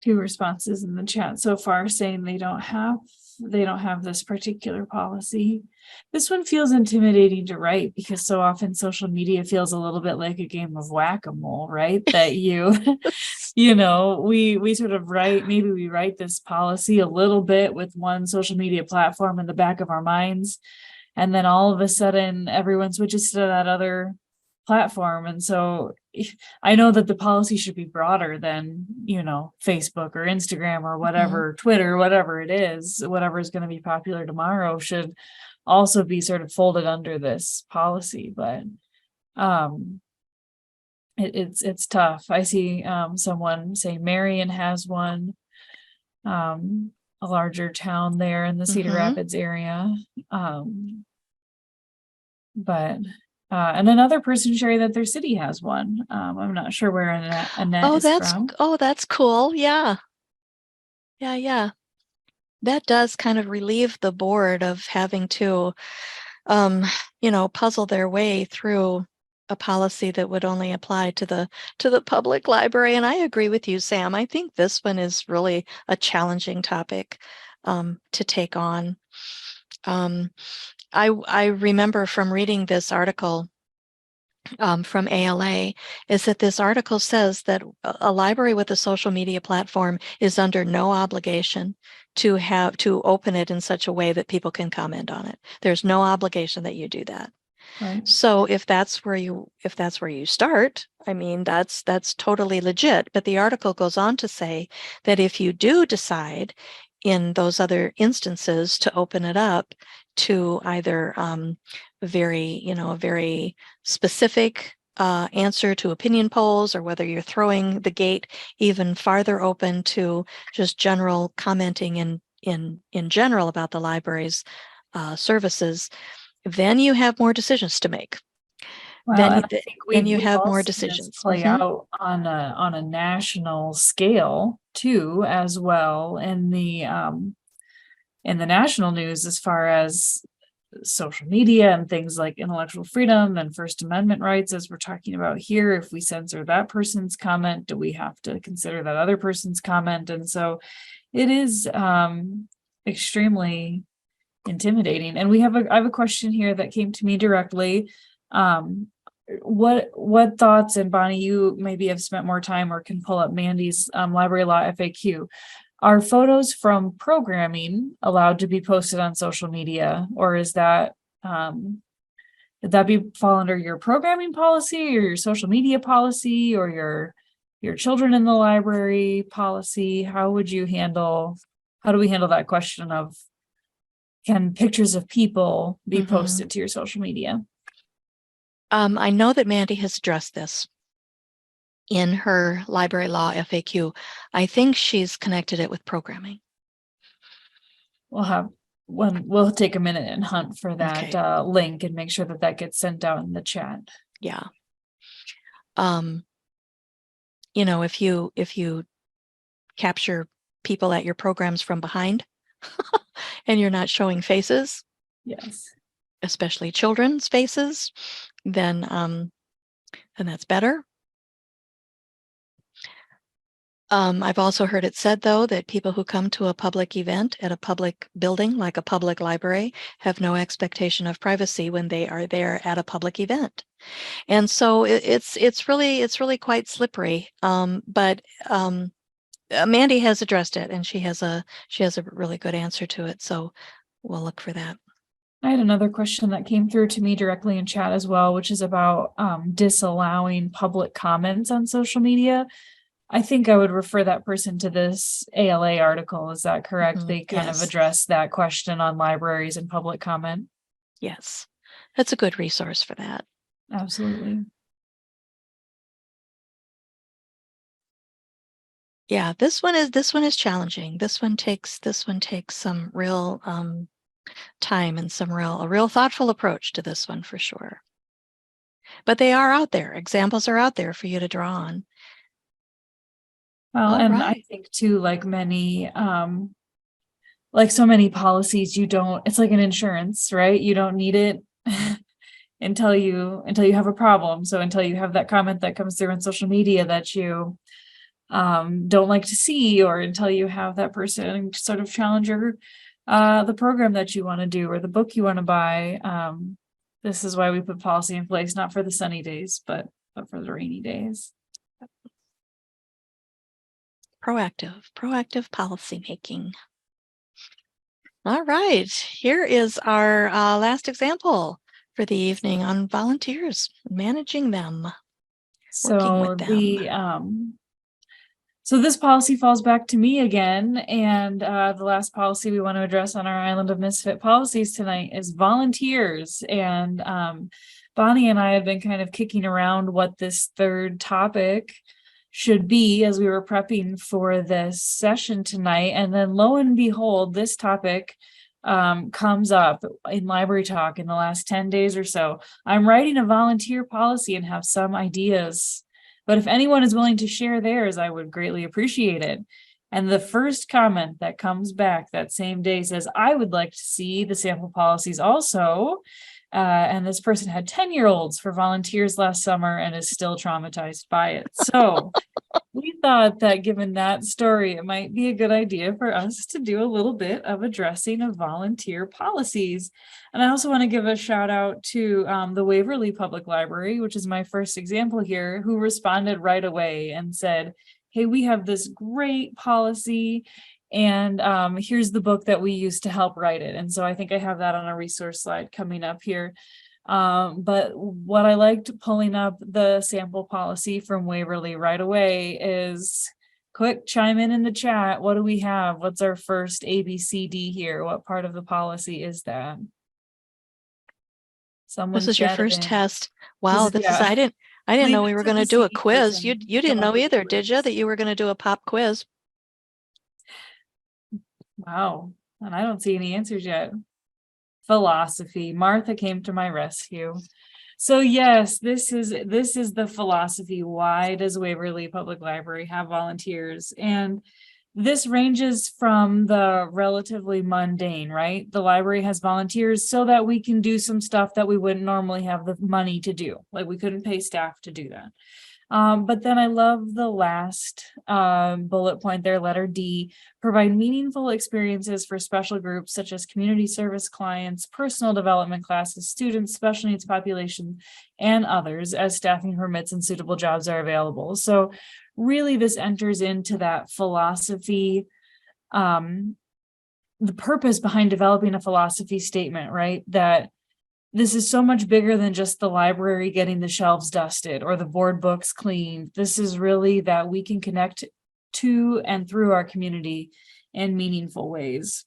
Two responses in the chat so far saying they don't have this particular policy. This one feels intimidating to write because so often social media feels a little bit like a game of whack-a-mole, right? That we sort of maybe we write this policy a little bit with one social media platform in the back of our minds, and then all of a sudden everyone switches to that other platform. And so I know that the policy should be broader than, Facebook or Instagram or whatever, Twitter, whatever it is, whatever is going to be popular tomorrow should also be sort of folded under this policy. But it's tough. I see someone say Marion has one, a larger town there in the Cedar Rapids area. But and another person sharing that their city has one. I'm not sure where Annette is from. That's cool. Yeah. That does kind of relieve the board of having to, puzzle their way through a policy that would only apply to the public library. And I agree with you, Sam. I think this one is really a challenging topic to take on. I remember from reading this article from ALA is that this article says that a library with a social media platform is under no obligation to open it in such a way that people can comment on it. There's no obligation that you do that. Right. So if that's where you start, I mean, that's totally legit. But the article goes on to say that if you do decide in those other instances to open it up to either a very specific answer to opinion polls, or whether you're throwing the gate even farther open to just general commenting in general about the library's services, then you have more decisions to make. Well, then you have more decisions. Play out on a national scale too, as well, in the national news, as far as social media and things like intellectual freedom and First Amendment rights, as we're talking about here. If we censor that person's comment, do we have to consider that other person's comment? And so it is extremely intimidating. And I have a question here that came to me directly. What thoughts, and Bonnie, you maybe have spent more time or can pull up Mandy's library law FAQ. Are photos from programming allowed to be posted on social media, or is that would that fall under your programming policy or your social media policy or your children in the library policy? How do we handle that question of, can pictures of people be posted to your social media? I know that Mandy has addressed this in her library law FAQ. I think she's connected it with programming. We'll take a minute and hunt for that link and make sure that gets sent out in the chat. Yeah. If you capture people at your programs from behind and you're not showing faces, yes, especially children's faces, then that's better. I've also heard it said, though, that people who come to a public event at a public building, like a public library, have no expectation of privacy when they are there at a public event. And so it's really quite slippery. But Mandy has addressed it, and she has a really good answer to it. So we'll look for that. I had another question that came through to me directly in chat as well, which is about disallowing public comments on social media. I think I would refer that person to this ALA article. Is that correct? They kind of address that question on libraries and public comment. Yes, that's a good resource for that. Absolutely. Yeah, this one is challenging. This one takes some real time and a real thoughtful approach to this one for sure. But they are out there. Examples are out there for you to draw on. Well, and I think too, like so many policies, it's like an insurance, right? You don't need it until you have a problem. So until you have that comment that comes through on social media that you don't like to see, or until you have that person sort of challenge the program that you want to do or the book you want to buy. This is why we put policy in place, not for the sunny days, but for the rainy days. Proactive policy making. All right, here is our last example for the evening on volunteers, managing them, working with them. So this policy falls back to me again, and the last policy we want to address on our Island of Misfit policies tonight is volunteers. And Bonnie and I have been kind of kicking around what this third topic should be as we were prepping for this session tonight. And then lo and behold, this topic comes up in Library Talk in the last 10 days or so. I'm writing a volunteer policy and have some ideas, but if anyone is willing to share theirs, I would greatly appreciate it. And the first comment that comes back that same day says, I would like to see the sample policies also. And this person had 10-year-olds for volunteers last summer and is still traumatized by it. So we thought that given that story, it might be a good idea for us to do a little bit of addressing of volunteer policies. And I also want to give a shout out to the Waverly Public Library, which is my first example here, who responded right away and said, hey, we have this great policy, and here's the book that we used to help write it. And so I think I have that on a resource slide coming up here. But what I liked pulling up the sample policy from Waverly right away is, quick chime in the chat. What do we have? What's our first ABCD here? What part of the policy is that? This is your first test. Wow, I didn't know we were going to do a quiz. You didn't know either, did you, that you were going to do a pop quiz? Wow, and I don't see any answers yet. Philosophy. Martha came to my rescue. So yes, this is the philosophy. Why does Waverly Public Library have volunteers? And this ranges from the relatively mundane, right? The library has volunteers so that we can do some stuff that we wouldn't normally have the money to do. Like we couldn't pay staff to do that. But then I love the last bullet point there, letter D, provide meaningful experiences for special groups such as community service clients, personal development classes, students, special needs population, and others as staffing permits and suitable jobs are available. So really this enters into that philosophy, the purpose behind developing a philosophy statement, right? That this is so much bigger than just the library getting the shelves dusted or the board books cleaned. This is really that we can connect to and through our community in meaningful ways.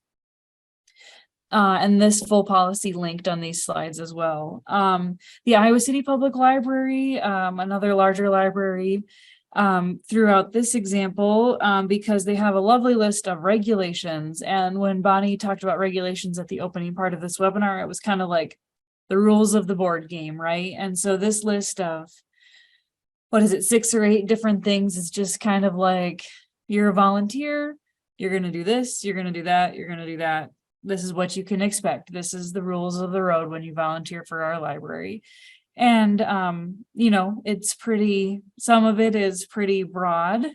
And this full policy linked on these slides as well. The Iowa City Public Library, another larger library, throughout this example, because they have a lovely list of regulations. And when Bonnie talked about regulations at the opening part of this webinar, it was kind of like the rules of the board game, right? And so this list of, what is it, 6 or 8 different things is just kind of like, you're a volunteer, you're going to do this, you're going to do that, you're going to do that. This is what you can expect. This is the rules of the road when you volunteer for our library. And, you know, it's pretty, some of it is pretty broad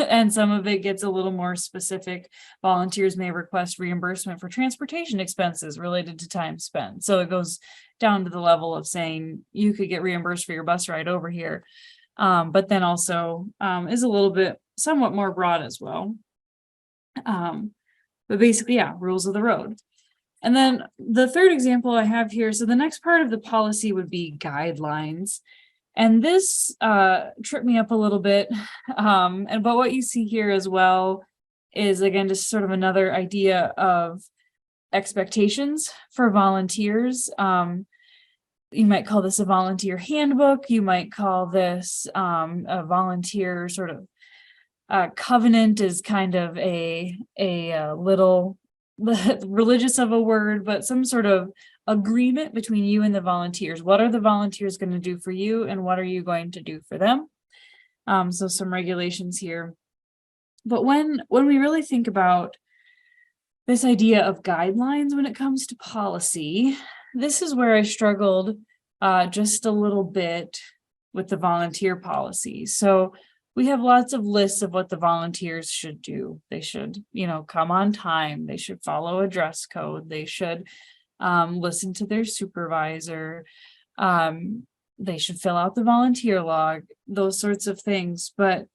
and some of it gets a little more specific. Volunteers may request reimbursement for transportation expenses related to time spent. So it goes down to the level of saying you could get reimbursed for your bus ride over here. But then also is a little bit somewhat more broad as well. But basically, yeah, rules of the road. And then the third example I have here, so the next part of the policy would be guidelines. And this tripped me up a little bit. But what you see here as well is, again, just sort of another idea of expectations for volunteers. You might call this a volunteer handbook. You might call this a volunteer sort of covenant is kind of a little religious of a word, but some sort of agreement between you and the volunteers. What are the volunteers going to do for you and what are you going to do for them? So some regulations here. But when we really think about this idea of guidelines when it comes to policy, this is where I struggled just a little bit with the volunteer policy. So we have lots of lists of what the volunteers should do. They should, you know, come on time. They should follow a dress code. They should listen to their supervisor. They should fill out the volunteer log, those sorts of things. But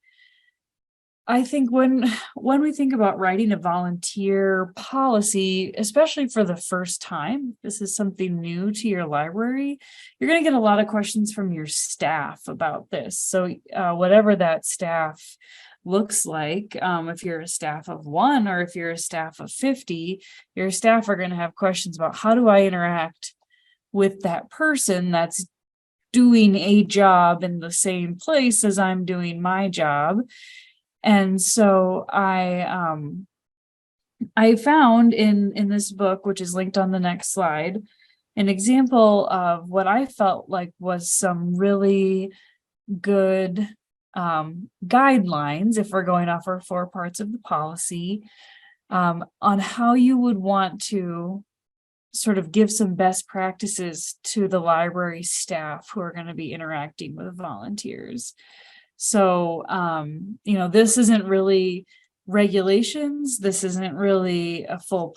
I think when we think about writing a volunteer policy, especially for the first time, this is something new to your library, you're going to get a lot of questions from your staff about this. So whatever that staff looks like, if you're a staff of 1 or if you're a staff of 50, your staff are going to have questions about how do I interact with that person that's doing a job in the same place as I'm doing my job. And so I found in this book, which is linked on the next slide, an example of what I felt like was some really good guidelines, if we're going off our 4 parts of the policy, on how you would want to sort of give some best practices to the library staff who are going to be interacting with volunteers. So, you know, this isn't really regulations. This isn't really a full,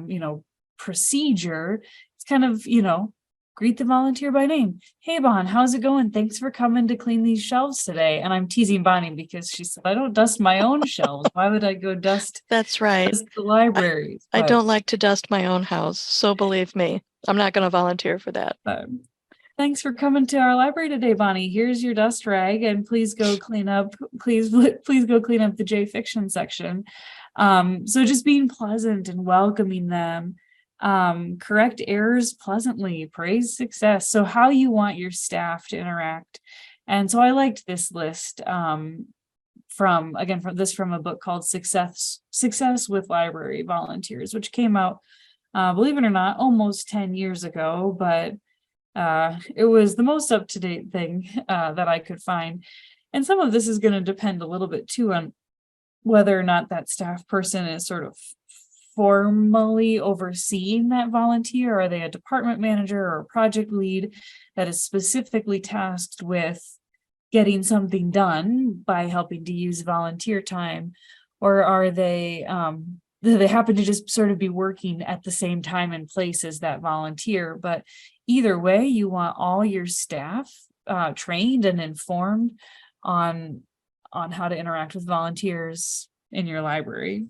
you know, procedure. It's kind of, you know, greet the volunteer by name. Hey, Bon, how's it going? Thanks for coming to clean these shelves today. And I'm teasing Bonnie because she said, I don't dust my own shelves. Why would I go dust That's right. the libraries? I don't like to dust my own house. So believe me, I'm not going to volunteer for that. Thanks for coming to our library today, Bonnie. Here's your dust rag, and please go clean up. Please go clean up the J fiction section. So just being pleasant and welcoming them, correct errors pleasantly, praise success. So how you want your staff to interact. And so I liked this list from a book called Success with Library Volunteers, which came out, believe it or not, almost 10 years ago, but it was the most up-to-date thing that I could find. And some of this is going to depend a little bit too on whether or not that staff person is sort of formally overseeing that volunteer. Are they a department manager or a project lead that is specifically tasked with getting something done by helping to use volunteer time, or are they do they happen to just sort of be working at the same time and place as that volunteer? But either way, you want all your staff trained and informed on how to interact with volunteers in your library.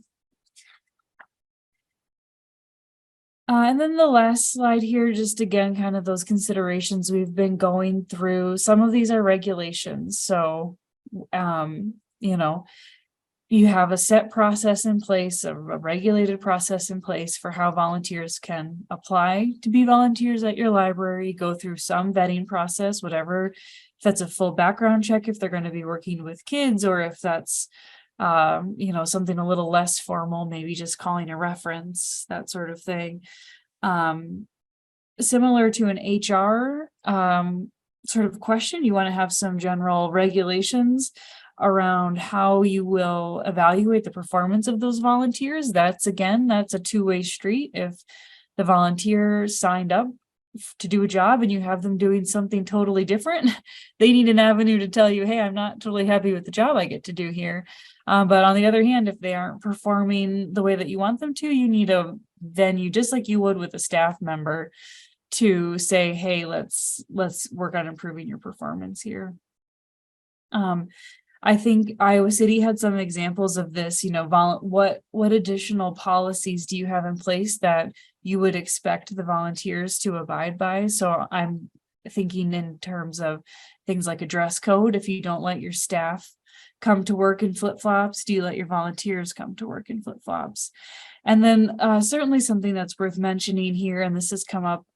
And then the last slide here, just again, kind of those considerations we've been going through. Some of these are regulations. So, you know, you have a set process in place, a regulated process in place for how volunteers can apply to be volunteers at your library, go through some vetting process, whatever, if that's a full background check, if they're going to be working with kids, or if that's, you know, something a little less formal, maybe just calling a reference, that sort of thing. Similar to an HR sort of question, you want to have some general regulations around how you will evaluate the performance of those volunteers. That's a two-way street. If the volunteer signed up to do a job and you have them doing something totally different, they need an avenue to tell you, hey, I'm not totally happy with the job I get to do here. But on the other hand, if they aren't performing the way that you want them to, you need a venue, just like you would with a staff member, to say, hey, let's work on improving your performance here. I think Iowa City had some examples of this, you know, what additional policies do you have in place that you would expect the volunteers to abide by? So I'm thinking in terms of things like a dress code. If you don't let your staff come to work in flip-flops, do you let your volunteers come to work in flip-flops? And then certainly something that's worth mentioning here, and this has come up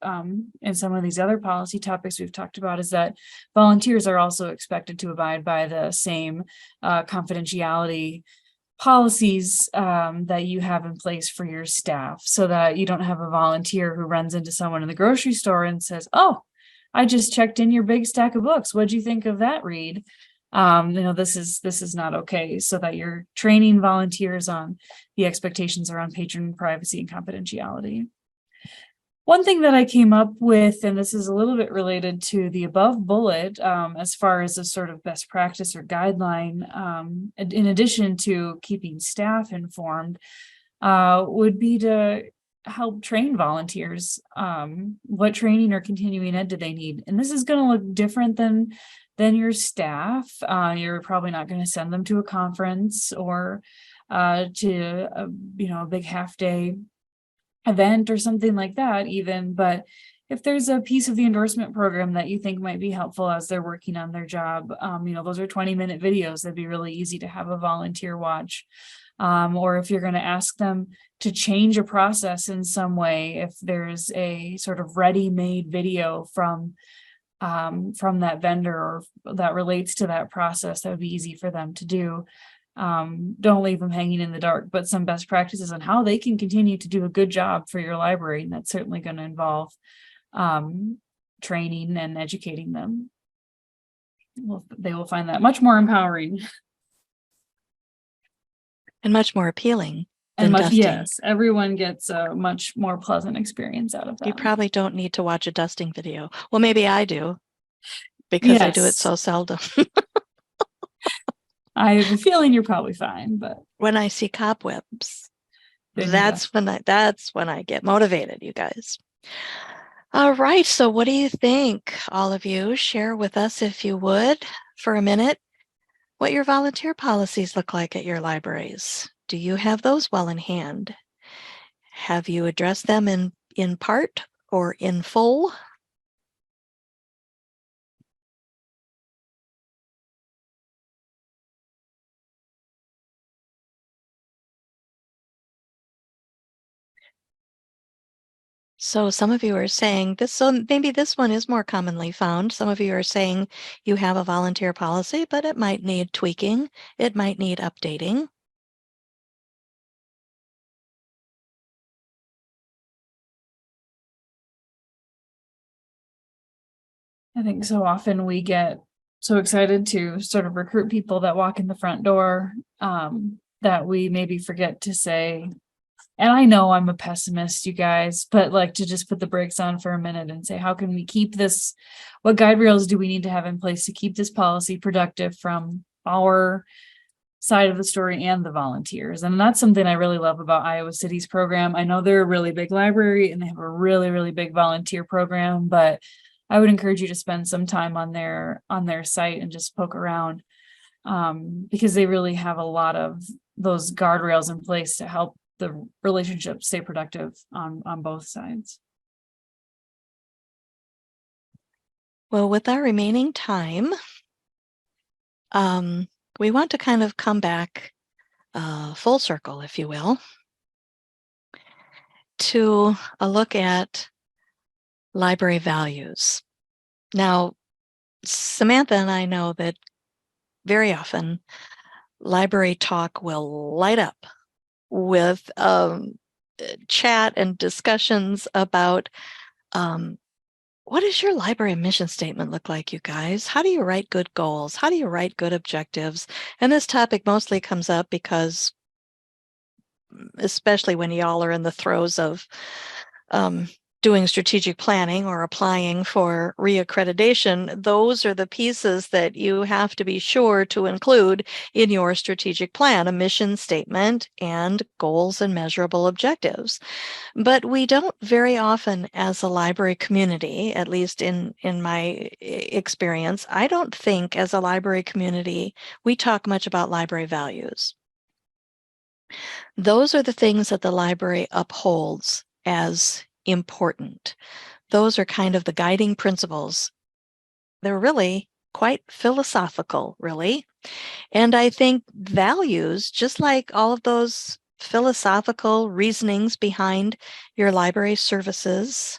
in some of these other policy topics we've talked about, is that volunteers are also expected to abide by the same confidentiality policies that you have in place for your staff, so that you don't have a volunteer who runs into someone in the grocery store and says, oh, I just checked in your big stack of books. What'd you think of that read? You know, this is not okay, so that you're training volunteers on the expectations around patron privacy and confidentiality. One thing that I came up with, and this is a little bit related to the above bullet, as far as a sort of best practice or guideline, in addition to keeping staff informed, would be to help train volunteers. What training or continuing ed do they need? And this is going to look different than your staff. You're probably not going to send them to a conference or to a big half-day event or something like that even. But if there's a piece of the endorsement program that you think might be helpful as they're working on their job, those are 20-minute videos that'd be really easy to have a volunteer watch. Or if you're going to ask them to change a process in some way, if there's a sort of ready-made video from that vendor or that relates to that process, that would be easy for them to do. Don't leave them hanging in the dark, but some best practices on how they can continue to do a good job for your library. And that's certainly going to involve training and educating them. They will find that much more empowering. And much more appealing. And yes, everyone gets a much more pleasant experience out of that. You probably don't need to watch a dusting video. Well, maybe I do, because I do it so seldom. I have a feeling you're probably fine, but when I see cobwebs, that's when I get motivated, you guys. All right, so what do you think? All of you, share with us, if you would, for a minute, what your volunteer policies look like at your libraries. Do you have those well in hand? Have you addressed them in part or in full? So some of you are saying this, so maybe this one is more commonly found. Some of you are saying you have a volunteer policy, but it might need tweaking. It might need updating. I think so often we get so excited to sort of recruit people that walk in the front door that we maybe forget to say, and I know I'm a pessimist, you guys, but like to just put the brakes on for a minute and say, how can we keep this? What guide rails do we need to have in place to keep this policy productive from our side of the story and the volunteers? And that's something I really love about Iowa City's program. I know they're a really big library and they have a really, really big volunteer program, but I would encourage you to spend some time on their site and just poke around, because they really have a lot of those guardrails in place to help the relationship stay productive on both sides. Well, with our remaining time, we want to kind of come back full circle, if you will, to a look at library values. Now, Samantha and I know that very often library talk will light up with chat and discussions about what does your library mission statement look like, you guys? How do you write good goals? How do you write good objectives? And this topic mostly comes up because, especially when y'all are in the throes of doing strategic planning or applying for reaccreditation, those are the pieces that you have to be sure to include in your strategic plan, a mission statement and goals and measurable objectives. But we don't very often, as a library community, at least in my experience, I don't think as a library community, we talk much about library values. Those are the things that the library upholds as important. Those are kind of the guiding principles. They're really quite philosophical, really. And I think values, just like all of those philosophical reasonings behind your library services,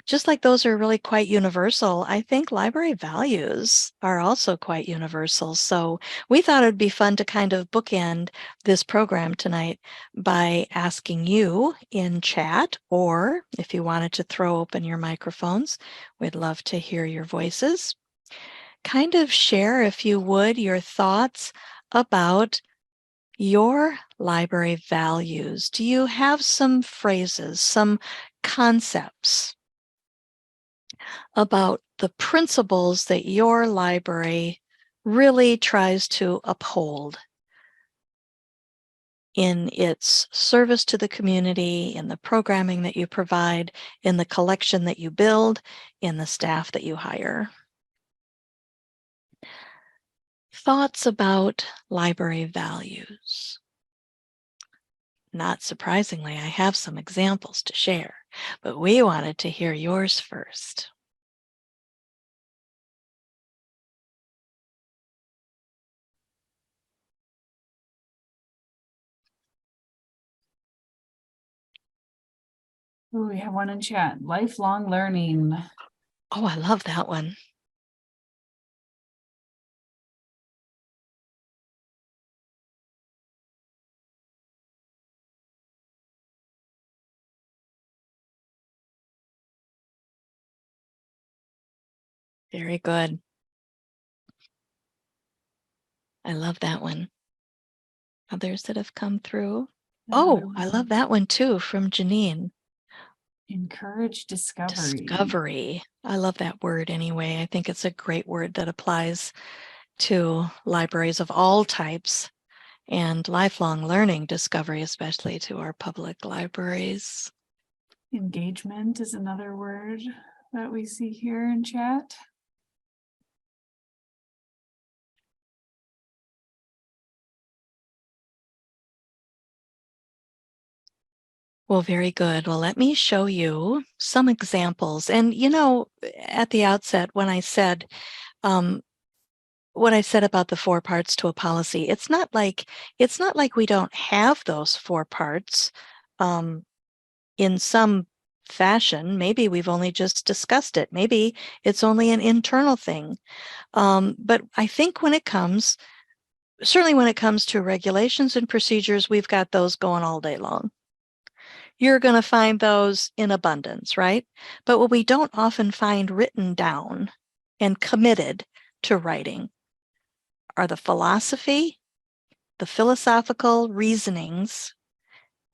just like those are really quite universal, I think library values are also quite universal. So we thought it would be fun to kind of bookend this program tonight by asking you in chat, or if you wanted to throw open your microphones, we'd love to hear your voices. Kind of share, if you would, your thoughts about your library values. Do you have some phrases, some concepts about the principles that your library really tries to uphold in its service to the community, in the programming that you provide, in the collection that you build, in the staff that you hire? Thoughts about library values. Not surprisingly, I have some examples to share, but we wanted to hear yours first. Ooh, we have one in chat. Lifelong learning. Oh, I love that one. Very good. I love that one. Others that have come through. Oh, I love that one too, from Janine. Encourage discovery. Discovery. I love that word anyway. I think it's a great word that applies to libraries of all types, and lifelong learning discovery, especially to our public libraries. Engagement is another word that we see here in chat. Well, very good. Well, let me show you some examples. And, you know, at the outset, when I said what I said about the 4 parts to a policy, it's not like we don't have those 4 parts in some fashion. Maybe we've only just discussed it. Maybe it's only an internal thing. But I think certainly when it comes to regulations and procedures, we've got those going all day long. You're going to find those in abundance, right? But what we don't often find written down and committed to writing are the philosophy, the philosophical reasonings,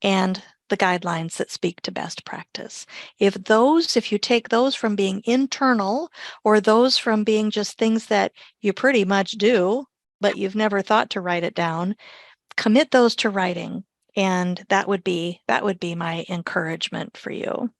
and the guidelines that speak to best practice. If you take those from being internal, or those from being just things that you pretty much do, but you've never thought to write it down, commit those to writing. And that would be my encouragement for you.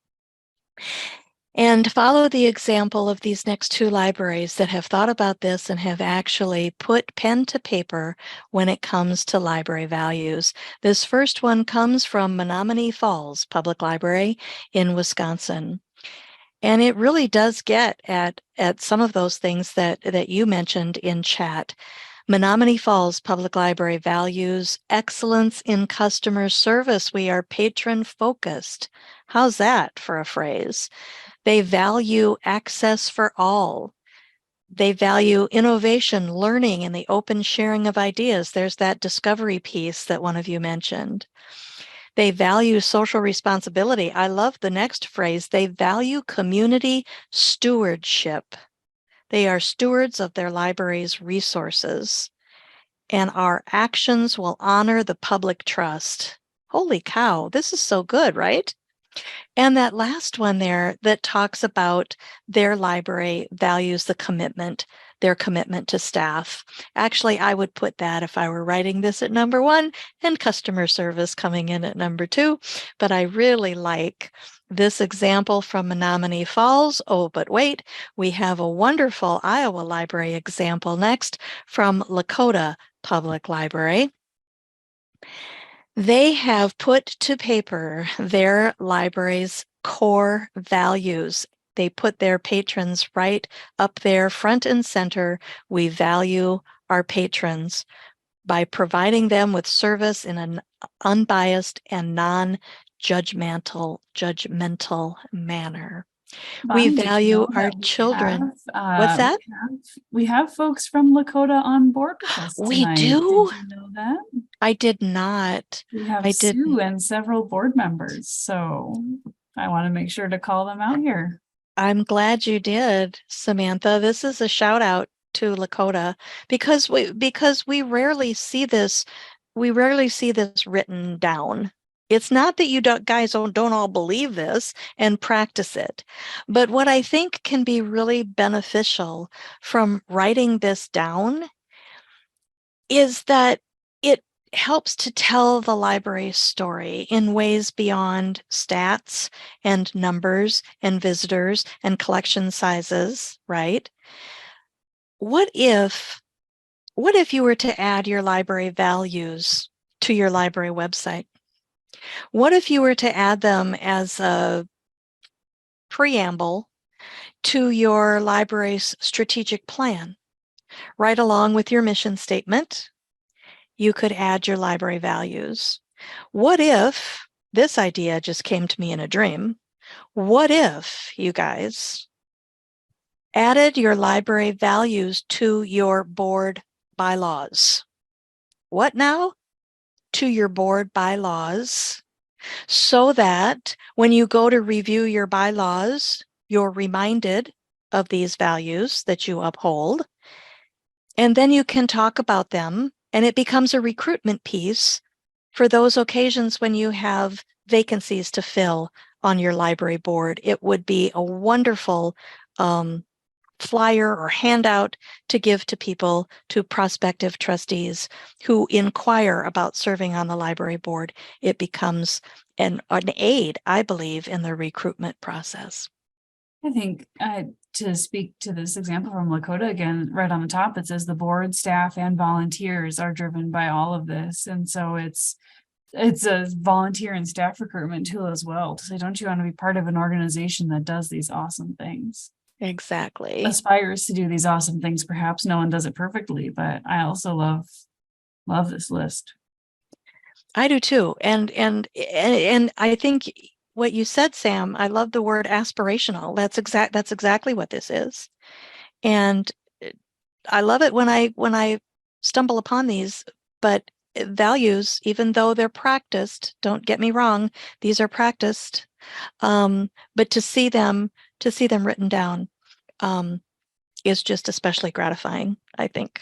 And follow the example of these next two libraries that have thought about this and have actually put pen to paper when it comes to library values. This first one comes from Menomonee Falls Public Library in Wisconsin. And it really does get at some of those things that you mentioned in chat. Menomonee Falls Public Library values excellence in customer service. We are patron focused. How's that for a phrase? They value access for all. They value innovation, learning, and the open sharing of ideas. There's that discovery piece that one of you mentioned. They value social responsibility. I love the next phrase. They value community stewardship. They are stewards of their library's resources, and our actions will honor the public trust. Holy cow, this is so good, right? And that last one there that talks about their library values their commitment to staff. Actually, I would put that, if I were writing this, at number 1 and customer service coming in at number 2. But I really like this example from Menomonee Falls. Oh, but wait, we have a wonderful Iowa library example next from Lakota Public Library. They have put to paper their library's core values. They put their patrons right up there, front and center. We value our patrons by providing them with service in an unbiased and non-judgmental manner. We Bonnie, did you value know our that children. What's that? we have folks from Lakota on board with us We tonight. do? Did you know that? I did not. We have I didn't. Sue and several board members, so I want to make sure to call them out here. I'm glad you did, Samantha. This is a shout out to Lakota because we rarely see this. We rarely see this written down. It's not that you guys don't all believe this and practice it, but what I think can be really beneficial from writing this down is that it helps to tell the library's story in ways beyond stats and numbers and visitors and collection sizes, right? What if you were to add your library values to your library website? What if you were to add them as a preamble to your library's strategic plan, right along with your mission statement? You could add your library values. What if, this idea just came to me in a dream, what if you guys added your library values to your board bylaws? What now? To your board bylaws, so that when you go to review your bylaws, you're reminded of these values that you uphold, and then you can talk about them, and it becomes a recruitment piece for those occasions when you have vacancies to fill on your library board. It would be a wonderful flyer or handout to give to people, to prospective trustees who inquire about serving on the library board. It becomes an aid, I believe, in the recruitment process. I think to speak to this example from Lakota again, right on the top, it says the board, staff, and volunteers are driven by all of this. And so it's a volunteer and staff recruitment tool as well to say, don't you want to be part of an organization that does these awesome things? Exactly. Aspires to do these awesome things. Perhaps no one does it perfectly, but I also love this list. I do too. And I think what you said, Sam, I love the word aspirational. That's exactly what this is. And I love it when I stumble upon these, but values, even though they're practiced, don't get me wrong, these are practiced. But to see them written down is just especially gratifying, I think.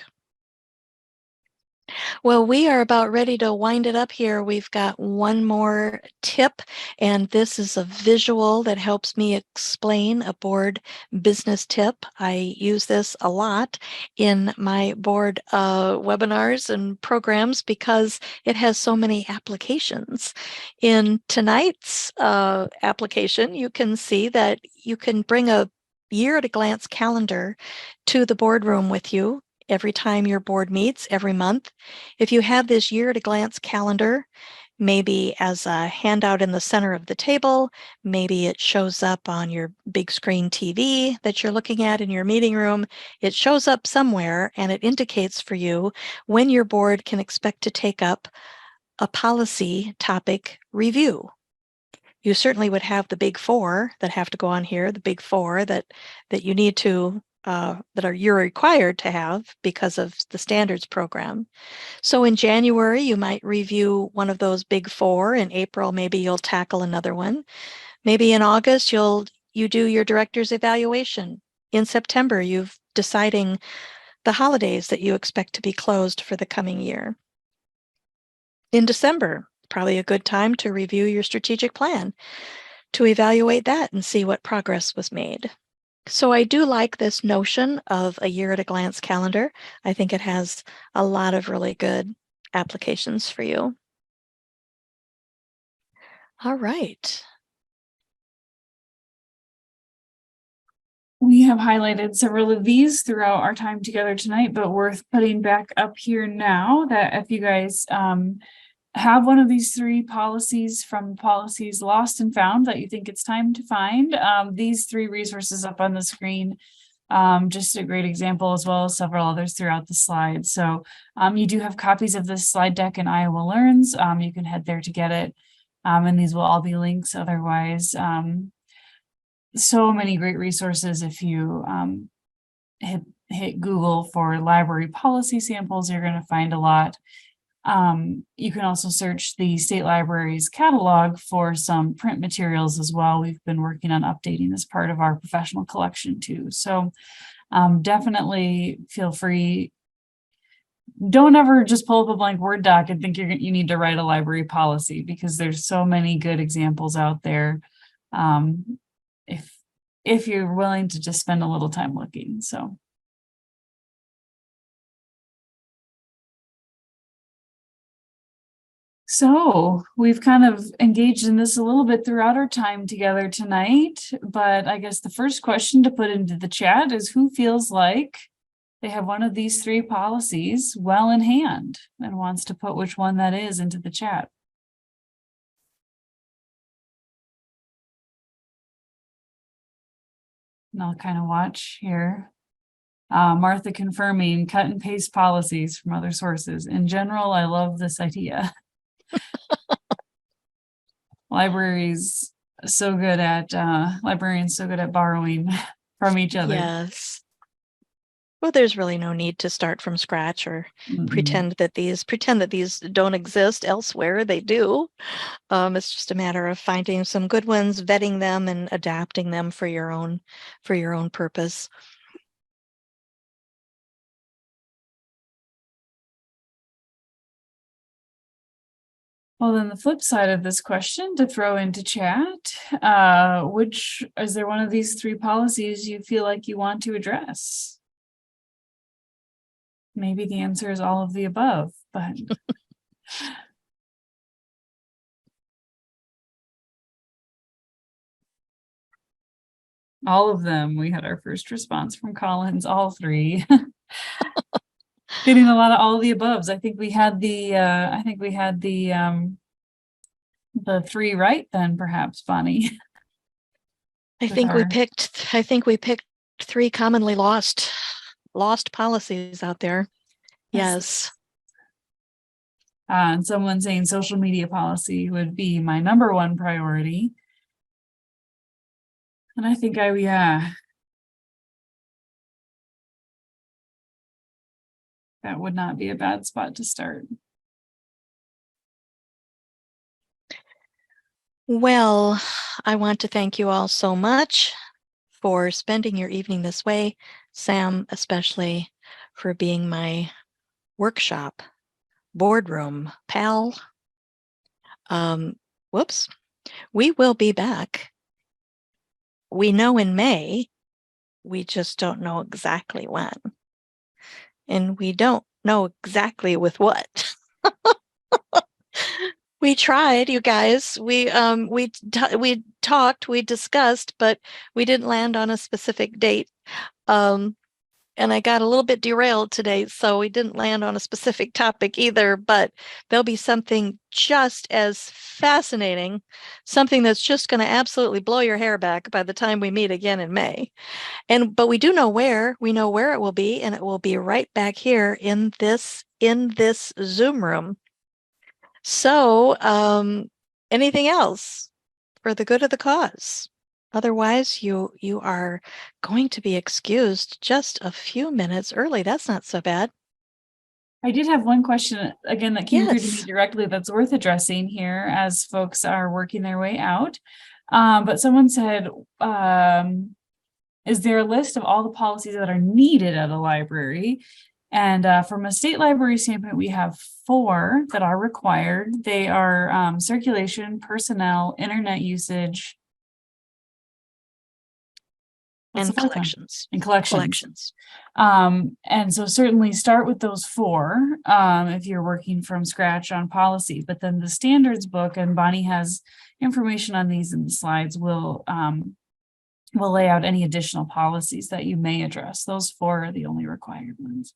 Well, we are about ready to wind it up here. We've got one more tip, and this is a visual that helps me explain a board business tip. I use this a lot in my board webinars and programs because it has so many applications. In tonight's application, you can see that you can bring a year-at-a-glance calendar to the boardroom with you every time your board meets, every month. If you have this year-at-a-glance calendar, maybe as a handout in the center of the table, maybe it shows up on your big screen TV that you're looking at in your meeting room. It shows up somewhere and it indicates for you when your board can expect to take up a policy topic review. You certainly would have the big four that have to go on here, the big four that you need to you're required to have because of the standards program. So in January, you might review one of those big four. In April, maybe you'll tackle another one. Maybe in August, you do your director's evaluation. In September, you've deciding the holidays that you expect to be closed for the coming year. In December, probably a good time to review your strategic plan, to evaluate that and see what progress was made. So I do like this notion of a year-at-a-glance calendar. I think it has a lot of really good applications for you. All right. We have highlighted several of these throughout our time together tonight, but worth putting back up here now that if you guys have one of these three policies from Policies Lost and Found that you think it's time to find, these three resources up on the screen, just a great example, as well as several others throughout the slide. So you do have copies of this slide deck in Iowa Learns. You can head there to get it. And these will all be links otherwise. So many great resources. If you hit Google for library policy samples, you're going to find a lot. You can also search the state library's catalog for some print materials as well. We've been working on updating this part of our professional collection too. So definitely feel free. Don't ever just pull up a blank Word doc and think you need to write a library policy, because there's so many good examples out there. If you're willing to just spend a little time looking. So we've kind of engaged in this a little bit throughout our time together tonight, but I guess the first question to put into the chat is, who feels like they have one of these three policies well in hand and wants to put which one that is into the chat? And I'll kind of watch here. Martha confirming cut and paste policies from other sources. In general, I love this idea. Libraries so good at librarians so good at borrowing from each other. Yes. Well, there's really no need to start from scratch or pretend that these don't exist elsewhere. They do. It's just a matter of finding some good ones, vetting them, and adapting them for your own purpose. Well, then the flip side of this question to throw into chat, which is there one of these three policies you feel like you want to address? Maybe the answer is all of the above, but all of them. We had our first response from Collins, all three. Getting a lot of all of the aboves. I think we had the three right then, perhaps, Bonnie. I think we picked three commonly lost policies out there. Yes. And someone saying social media policy would be my number one priority. And I think that would not be a bad spot to start. Well, I want to thank you all so much for spending your evening this way. Sam, especially, for being my workshop boardroom pal. Whoops. We will be back. We know in May, we just don't know exactly when. And we don't know exactly with what. We tried, you guys. We talked, we discussed, but we didn't land on a specific date. And I got a little bit derailed today, so we didn't land on a specific topic either, but there'll be something just as fascinating, something that's just going to absolutely blow your hair back by the time we meet again in May. But we do know where. We know where it will be, and it will be right back here in this Zoom room. So, anything else for the good of the cause? Otherwise, you are going to be excused just a few minutes early. That's not so bad. I did have one question again that came through to me Yes. directly that's worth addressing here as folks are working their way out. But someone said, is there a list of all the policies that are needed at a library? And from a state library standpoint, we have 4 that are required. They are circulation, personnel, internet usage. What's And the 4th one? collections. And collections. Collections. And so certainly start with those 4 if you're working from scratch on policy. But then the standards book, and Bonnie has information on these in the slides, will lay out any additional policies that you may address. Those 4 are the only required ones.